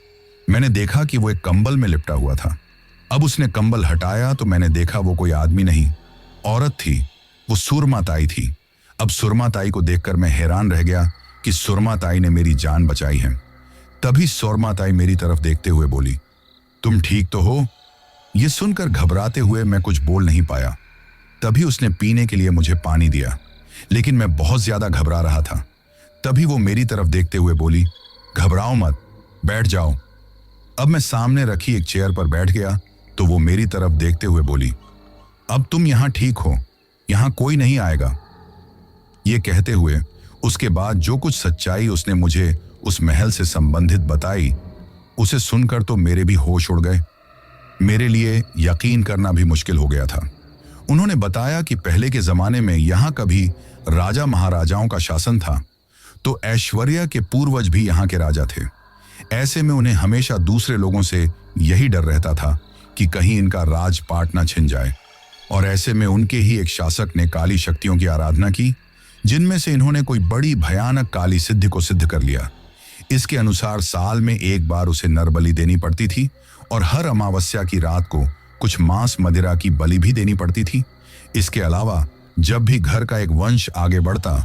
मैंने देखा कि वो एक कंबल में लिपटा हुआ था। अब उसने कंबल हटाया तो मैंने देखा वो कोई आदमी नहीं, औरत थी। वो सुरमा ताई थी। अब सुरमा ताई को देखकर मैं हैरान रह गया कि सुरमा ताई ने मेरी जान बचाई है। तभी सुरमा ताई मेरी तरफ देखते हुए बोली, तुम ठीक तो हो? ये सुनकर घबराते हुए मैं कुछ बोल नहीं पाया। तभी उसने पीने के लिए मुझे पानी दिया, लेकिन मैं बहुत ज्यादा घबरा रहा था। तभी वो मेरी तरफ देखते हुए बोली, घबराओ मत, बैठ जाओ। अब मैं सामने रखी एक चेयर पर बैठ गया तो वो मेरी तरफ देखते हुए बोली, अब तुम यहां ठीक हो, यहां कोई नहीं आएगा। ये कहते हुए उसके बाद जो कुछ सच्चाई उसने मुझे उस महल से संबंधित बताई, उसे सुनकर तो मेरे भी होश उड़ गए। मेरे लिए यकीन करना भी मुश्किल हो गया था। उन्होंने बताया कि पहले के जमाने में यहां कभी राजा महाराजाओं का शासन था, तो ऐश्वर्या के पूर्वज भी यहां के राजा थे। ऐसे में उन्हें हमेशा दूसरे लोगों से यही डर रहता था कि कहीं इनका राजपाट न छिन जाए। और ऐसे में उनके ही एक शासक ने काली शक्तियों की आराधना की, जिनमें से इन्होंने कोई बड़ी भयानक काली सिद्धि को सिद्ध कर लिया। इसके अनुसार साल में एक बार उसे नरबली देनी पड़ती थी और हर अमावस्या की रात को कुछ मांस मदिरा की बलि भी देनी पड़ती थी। इसके अलावा जब भी घर का एक वंश आगे बढ़ता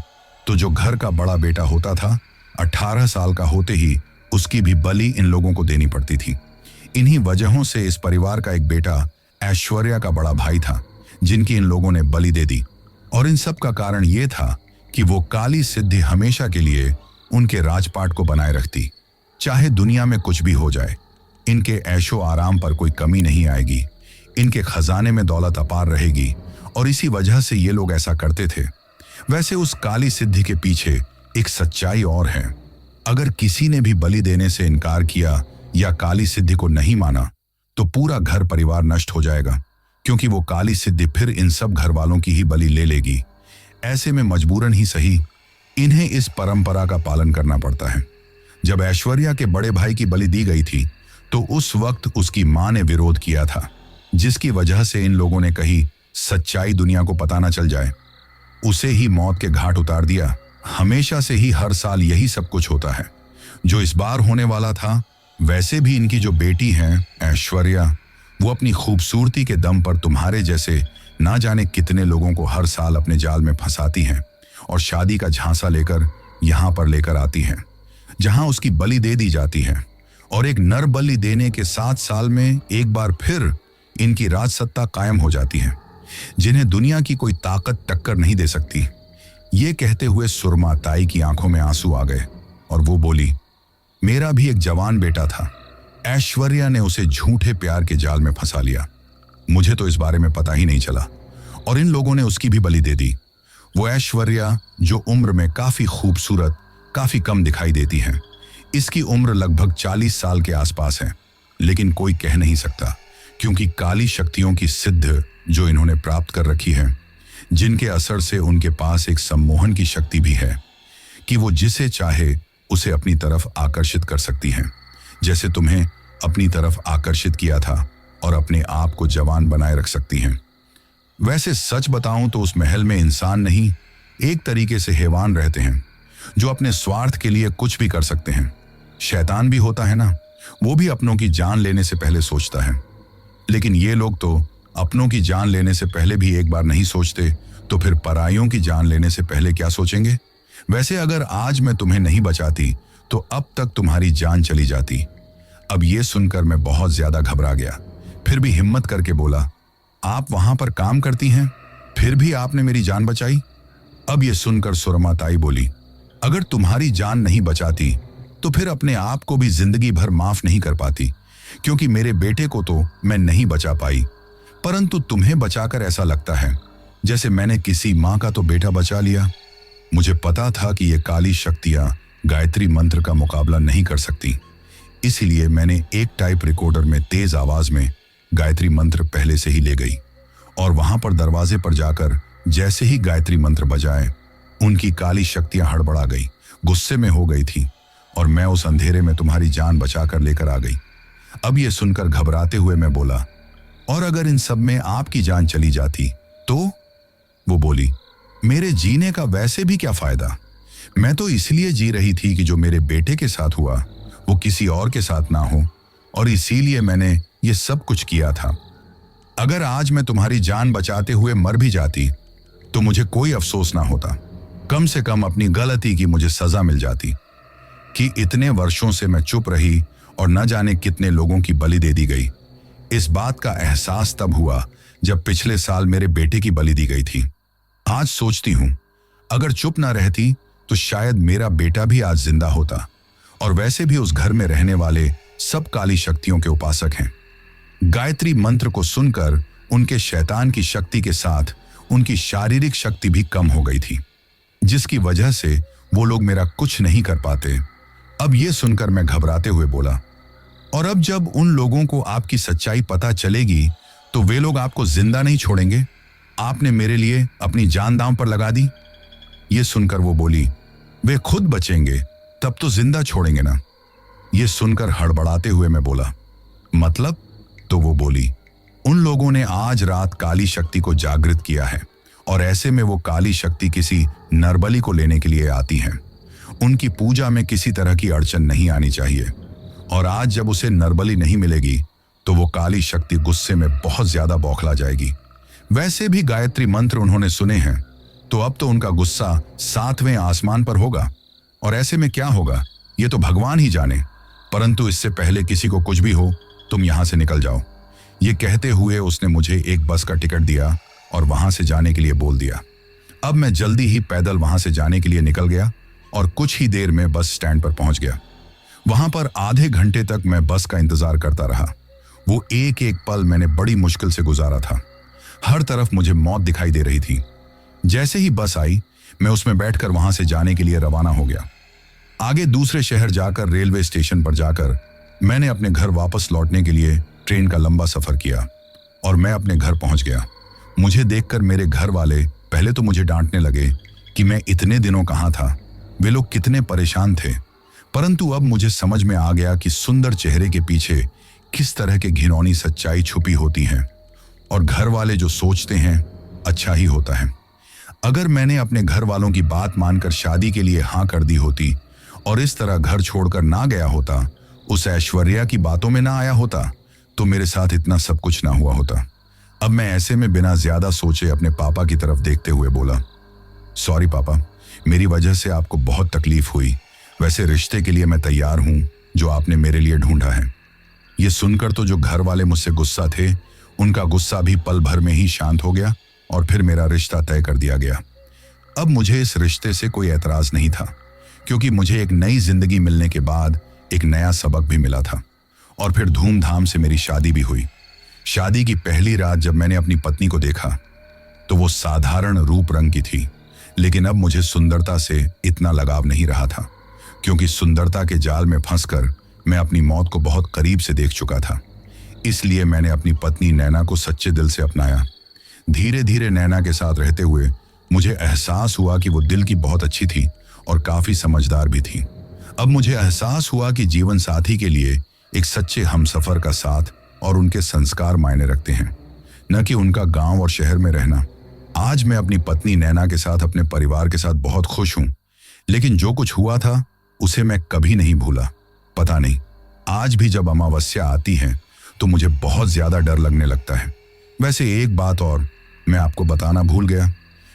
तो जो घर का बड़ा बेटा होता था 18 साल का होते ही उसकी भी बलि इन लोगों को देनी पड़ती थी। इन्हीं वजहों से इस परिवार का एक बेटा ऐश्वर्या का बड़ा भाई था, जिनकी इन लोगों ने बलि दे दी। और इन सब का कारण यह था कि वो काली सिद्धि हमेशा के लिए उनके राजपाट को बनाए रखती। चाहे दुनिया में कुछ भी हो जाए, इनके ऐशो आराम पर कोई कमी नहीं आएगी। इनके खजाने में दौलत अपार रहेगी और इसी वजह से ये लोग ऐसा करते थे। वैसे उस काली सिद्धि के पीछे एक सच्चाई और है। अगर किसी ने भी बलि देने से इनकार किया या काली सिद्धि को नहीं माना तो पूरा घर परिवार नष्ट हो जाएगा, क्योंकि वो काली सिद्धि फिर इन सब घर वालों की ही बलि ले लेगी। ऐसे में मजबूरन ही सही इन्हें इस परंपरा का पालन करना पड़ता है। जब ऐश्वर्या के बड़े भाई की बलि दी गई थी तो उस वक्त उसकी मां ने विरोध किया था, जिसकी वजह से इन लोगों ने कही सच्चाई दुनिया को पता ना चल जाए। उसे ही मौत के घाट उतार दिया। हमेशा से ही हर साल यही सब कुछ होता है जो इस बार होने वाला था। वैसे भी इनकी जो बेटी है ऐश्वर्या, वो अपनी खूबसूरती के दम पर तुम्हारे जैसे ना जाने कितने लोगों को हर साल अपने जाल में फंसाती हैं और शादी का झांसा लेकर यहां पर लेकर आती हैं, जहां उसकी बलि दे दी जाती है। और एक नर बलि देने के 7 साल में एक बार फिर इनकी राजसत्ता कायम हो जाती है, जिन्हें दुनिया की कोई ताकत टक्कर नहीं दे सकती। ये कहते हुए सुरमा ताई की आंखों में आंसू आ गए और वो बोली, मेरा भी एक जवान बेटा था। ऐश्वर्या ने उसे झूठे प्यार के जाल में फंसा लिया। मुझे तो इस बारे में पता ही नहीं चला और इन लोगों ने उसकी भी बलि दे दी। वो ऐश्वर्या जो उम्र में काफी खूबसूरत, काफी कम दिखाई देती है। इसकी उम्र लगभग 40 साल के आसपास है, लेकिन कोई कह नहीं सकता, क्योंकि काली शक्तियों की सिद्ध जो इन्होंने प्राप्त कर रखी है, जिनके असर से उनके पास एक सम्मोहन की शक्ति भी है कि वो जिसे चाहे उसे अपनी तरफ आकर्षित कर सकती हैं, जैसे तुम्हें अपनी तरफ आकर्षित किया था, और अपने आप को जवान बनाए रख सकती हैं। वैसे सच बताऊं तो उस महल में इंसान नहीं, एक तरीके से हैवान रहते हैं, जो अपने स्वार्थ के लिए कुछ भी कर सकते हैं। शैतान भी होता है ना, वो भी अपनों की जान लेने से पहले सोचता है, लेकिन ये लोग तो अपनों की जान लेने से पहले भी एक बार नहीं सोचते, तो फिर पराइयों की जान लेने से पहले क्या सोचेंगे। वैसे अगर आज मैं तुम्हें नहीं बचाती तो अब तक तुम्हारी जान चली जाती। अब ये सुनकर मैं बहुत ज्यादा घबरा गया, फिर भी हिम्मत करके बोला, आप वहां पर काम करती हैं, फिर भी आपने मेरी जान बचाई। अब ये सुनकर सुरमा ताई बोली, अगर तुम्हारी जान नहीं बचाती तो फिर अपने आप को भी जिंदगी भर माफ नहीं कर पाती, क्योंकि मेरे बेटे को तो मैं नहीं बचा पाई, परंतु तुम्हें बचाकर ऐसा लगता है जैसे मैंने किसी मां का तो बेटा बचा लिया। मुझे पता था कि ये काली शक्तियां गायत्री मंत्र का मुकाबला नहीं कर सकती, इसीलिए मैंने एक टाइप रिकॉर्डर में तेज आवाज में गायत्री मंत्र पहले से ही ले गई, और वहां पर दरवाजे पर जाकर जैसे ही गायत्री मंत्र बजाए, उनकी काली शक्तियां हड़बड़ा गई, गुस्से में हो गई थी, और मैं उस अंधेरे में तुम्हारी जान बचाकर लेकर आ गई। अब ये सुनकर घबराते हुए मैं बोला, और अगर इन सब में आपकी जान चली जाती तो? वो बोली, मेरे जीने का वैसे भी क्या फायदा। मैं तो इसलिए जी रही थी कि जो मेरे बेटे के साथ हुआ वो किसी और के साथ ना हो, और इसीलिए मैंने ये सब कुछ किया था। अगर आज मैं तुम्हारी जान बचाते हुए मर भी जाती तो मुझे कोई अफसोस ना होता, कम से कम अपनी गलती की मुझे सजा मिल जाती कि इतने वर्षों से मैं चुप रही और न जाने कितने लोगों की बलि दे दी गई। इस बात का एहसास तब हुआ जब पिछले साल मेरे बेटे की बलि दी गई थी। आज सोचती हूं, अगर चुप ना रहती तो शायद मेरा बेटा भी आज जिंदा होता, और वैसे भी उस घर में रहने वाले सब काली शक्तियों के उपासक हैं। गायत्री मंत्र को सुनकर उनके शैतान की शक्ति के साथ उनकी शारीरिक शक्ति भी कम हो गई थी, जिसकी वजह से वो लोग मेरा कुछ नहीं कर पाते। अब ये सुनकर मैं घबराते हुए बोला, और अब जब उन लोगों को आपकी सच्चाई पता चलेगी तो वे लोग आपको जिंदा नहीं छोड़ेंगे। आपने मेरे लिए अपनी जान दांव पर लगा दी। ये सुनकर वो बोली, वे खुद बचेंगे तब तो जिंदा छोड़ेंगे ना। ये सुनकर हड़बड़ाते हुए मैं बोला, मतलब? तो वो बोली, उन लोगों ने आज रात काली शक्ति को जागृत किया है, और ऐसे में वो काली शक्ति किसी नरबली को लेने के लिए आती है। उनकी पूजा में किसी तरह की अड़चन नहीं आनी चाहिए, और आज जब उसे नरबली नहीं मिलेगी तो वो काली शक्ति गुस्से में बहुत ज्यादा बौखला जाएगी। वैसे भी गायत्री मंत्र उन्होंने सुने हैं, तो अब तो उनका गुस्सा 7वें आसमान पर होगा, और ऐसे में क्या होगा ये तो भगवान ही जाने। परंतु इससे पहले किसी को कुछ भी हो, तुम यहां से निकल जाओ। ये कहते हुए उसने मुझे एक बस का टिकट दिया और वहां से जाने के लिए बोल दिया। अब मैं जल्दी ही पैदल वहां से जाने के लिए निकल गया, और कुछ ही देर में बस स्टैंड पर पहुंच गया। वहां पर आधे घंटे तक मैं बस का इंतजार करता रहा। वो एक एक पल मैंने बड़ी मुश्किल से गुजारा था। हर तरफ मुझे मौत दिखाई दे रही थी। जैसे ही बस आई, मैं उसमें बैठकर वहां से जाने के लिए रवाना हो गया। आगे दूसरे शहर जाकर रेलवे स्टेशन पर जाकर मैंने अपने घर वापस लौटने के लिए ट्रेन का लंबा सफर किया, और मैं अपने घर पहुंच गया। मुझे देखकर मेरे घर वाले पहले तो मुझे डांटने लगे कि मैं इतने दिनों कहाँ था, वे लोग कितने परेशान थे। परंतु अब मुझे समझ में आ गया कि सुंदर चेहरे के पीछे किस तरह के घिनौनी सच्चाई छुपी होती है और घर वाले जो सोचते हैं अच्छा ही होता है। अगर मैंने अपने घर वालों की बात मानकर शादी के लिए हाँ कर दी होती और इस तरह घर छोड़कर ना गया होता, उस ऐश्वर्या की बातों में ना आया होता, तो मेरे साथ इतना सब कुछ ना हुआ होता। अब मैं ऐसे में बिना ज्यादा सोचे अपने पापा की तरफ देखते हुए बोला, सॉरी पापा, मेरी वजह से आपको बहुत तकलीफ हुई। वैसे रिश्ते के लिए मैं तैयार हूं जो आपने मेरे लिए ढूंढा है। ये सुनकर तो जो घर वाले मुझसे गुस्सा थे, उनका गुस्सा भी पल भर में ही शांत हो गया और फिर मेरा रिश्ता तय कर दिया गया। अब मुझे इस रिश्ते से कोई एतराज नहीं था, क्योंकि मुझे एक नई जिंदगी मिलने के बाद एक नया सबक भी मिला था। और फिर धूमधाम से मेरी शादी भी हुई। शादी की पहली रात जब मैंने अपनी पत्नी को देखा तो वो साधारण रूप रंग की थी, लेकिन अब मुझे सुंदरता से इतना लगाव नहीं रहा था, क्योंकि सुंदरता के जाल में फंसकर मैं अपनी मौत को बहुत करीब से देख चुका था। इसलिए मैंने अपनी पत्नी नैना को सच्चे दिल से अपनाया। धीरे धीरे नैना के साथ रहते हुए मुझे एहसास हुआ कि वो दिल की बहुत अच्छी थी और काफी समझदार भी थी। अब मुझे एहसास हुआ कि जीवन साथी के लिए एक सच्चे हमसफर का साथ और उनके संस्कार मायने रखते हैं, न कि उनका गांव और शहर में रहना। आज मैं अपनी पत्नी नैना के साथ अपने परिवार के साथ बहुत खुश हूं, लेकिन जो कुछ हुआ था उसे मैं कभी नहीं भूला। पता नहीं, आज भी जब अमावस्या आती है तो मुझे बहुत ज्यादा डर लगने लगता है। वैसे एक बात और मैं आपको बताना भूल गया।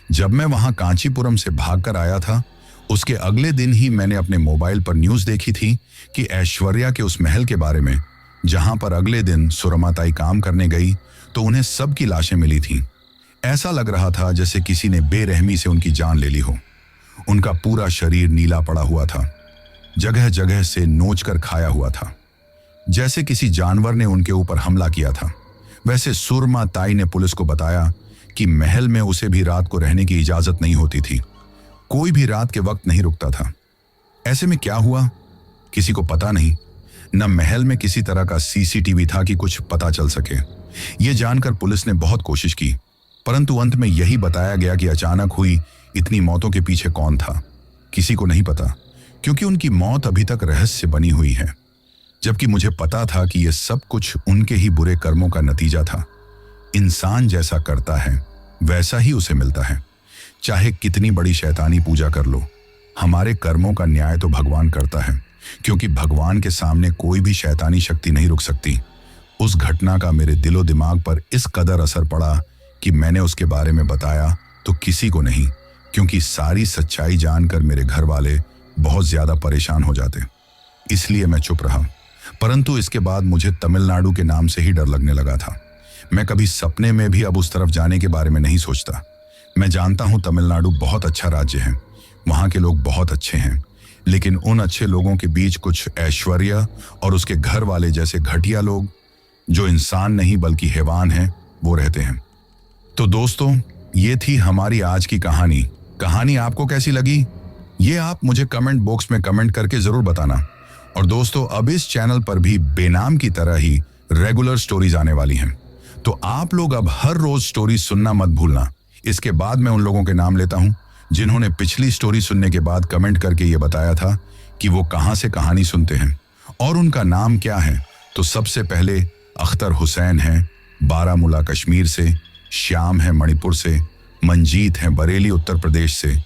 जब मैं वहां कांचीपुरम से भागकर आया था, उसके अगले दिन ही मैंने अपने मोबाइल पर न्यूज देखी थी कि ऐश्वर्या के उस महल के बारे में, जहां पर अगले दिन सुरमाताई काम करने गई तो उन्हें सबकी लाशें मिली थीं। ऐसा लग रहा था जैसे किसी ने बेरहमी से उनकी जान ले ली हो। उनका पूरा शरीर नीला पड़ा हुआ था, जगह जगह से नोच कर खाया हुआ था, जैसे किसी जानवर ने उनके ऊपर हमला किया था। वैसे सुरमा ताई ने पुलिस को बताया कि महल में उसे भी रात को रहने की इजाजत नहीं होती थी। कोई भी रात के वक्त नहीं रुकता था। ऐसे में क्या हुआ किसी को पता नहीं। न महल में किसी तरह का सीसीटीवी था कि कुछ पता चल सके। यह जानकर पुलिस ने बहुत कोशिश की, परंतु अंत में यही बताया गया कि अचानक हुई इतनी मौतों के पीछे कौन था, किसी को नहीं पता, क्योंकि उनकी मौत अभी तक रहस्य बनी हुई है। जबकि मुझे पता था कि यह सब कुछ उनके ही बुरे कर्मों का नतीजा था। इंसान जैसा करता है वैसा ही उसे मिलता है। चाहे कितनी बड़ी शैतानी पूजा कर लो, हमारे कर्मों का न्याय तो भगवान करता है, क्योंकि भगवान के सामने कोई भी शैतानी शक्ति नहीं रुक सकती। उस घटना का मेरे दिलो दिमाग पर इस कदर असर पड़ा कि मैंने उसके बारे में बताया तो किसी को नहीं, क्योंकि सारी सच्चाई जानकर मेरे घर वाले बहुत ज्यादा परेशान हो जाते। इसलिए मैं चुप रहा। परंतु इसके बाद मुझे तमिलनाडु के नाम से ही डर लगने लगा था। मैं कभी सपने में भी अब उस तरफ जाने के बारे में नहीं सोचता। मैं जानता हूं तमिलनाडु बहुत अच्छा राज्य है, वहां के लोग बहुत अच्छे हैं, लेकिन उन अच्छे लोगों के बीच कुछ ऐश्वर्या और उसके घर वाले जैसे घटिया लोग, जो इंसान नहीं बल्कि हैवान हैं, वो रहते हैं। तो दोस्तों, ये थी हमारी आज की कहानी। कहानी आपको कैसी लगी ये आप मुझे कमेंट बॉक्स में कमेंट करके जरूर बताना। और दोस्तों, अब इस चैनल पर भी बेनाम की तरह ही रेगुलर स्टोरीज आने वाली हैं, तो आप लोग अब हर रोज स्टोरी सुनना मत भूलना। इसके बाद मैं उन लोगों के नाम लेता हूं जिन्होंने पिछली स्टोरी सुनने के बाद कमेंट करके ये बताया था कि वो कहां से कहानी सुनते हैं और उनका नाम क्या है। तो सबसे पहले अख्तर हुसैन हैं बारामूला कश्मीर से, श्याम है मणिपुर से, मंजीत हैं बरेली उत्तर प्रदेश से,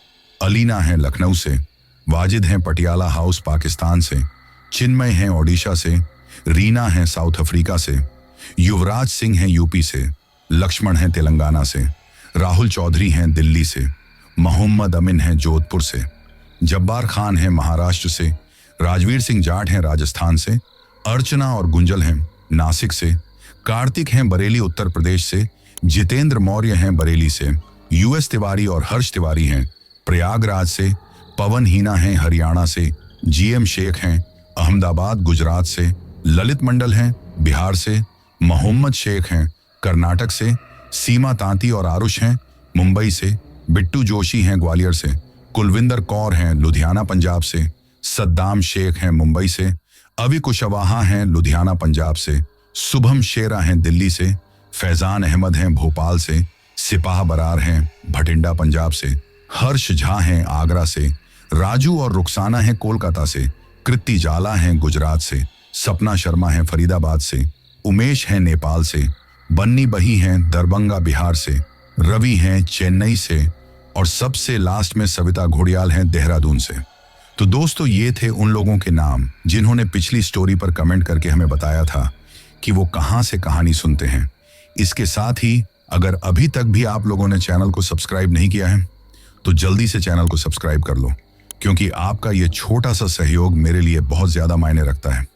अलीना हैं लखनऊ से, वाजिद हैं पटियाला हाउस पाकिस्तान से, चिन्मय हैं ओडिशा से, रीना हैं साउथ अफ्रीका से, युवराज सिंह हैं यूपी से, लक्ष्मण हैं तेलंगाना से, राहुल चौधरी हैं दिल्ली से, मोहम्मद अमीन हैं जोधपुर से, जब्बार खान हैं महाराष्ट्र से, राजवीर सिंह जाट हैं राजस्थान से, अर्चना और गुंजल हैं नासिक से, कार्तिक हैं बरेली उत्तर प्रदेश से, जितेंद्र मौर्य हैं बरेली से, यूएस तिवारी और हर्ष तिवारी हैं प्रयागराज से, पवन हीना हैं हरियाणा से, जीएम शेख हैं अहमदाबाद गुजरात से, ललित मंडल हैं बिहार से, मोहम्मद शेख हैं कर्नाटक से, सीमा तांती और आरुष हैं मुंबई से, बिट्टू जोशी हैं ग्वालियर से, कुलविंदर कौर हैं लुधियाना पंजाब से, सद्दाम शेख हैं मुंबई से, अवि कुशवाहा हैं लुधियाना पंजाब से, शुभम शेरा हैं दिल्ली से, फैजान अहमद हैं भोपाल से, सिपाह बरार हैं भटिंडा पंजाब से, हर्ष झा हैं आगरा से, राजू और रुखसाना हैं कोलकाता से, कृति जाला हैं गुजरात से, सपना शर्मा हैं फरीदाबाद से, उमेश हैं नेपाल से, बन्नी बही हैं दरभंगा बिहार से, रवि हैं चेन्नई से और सबसे लास्ट में सविता घोड़ियाल हैं देहरादून से। तो दोस्तों, ये थे उन लोगों के नाम जिन्होंने पिछली स्टोरी पर कमेंट करके हमें बताया था कि वो कहां से कहानी सुनते हैं। इसके साथ ही अगर अभी तक भी आप लोगों ने चैनल को सब्सक्राइब नहीं किया है तो जल्दी से चैनल को सब्सक्राइब कर लो, क्योंकि आपका ये छोटा सा सहयोग मेरे लिए बहुत ज्यादा मायने रखता है।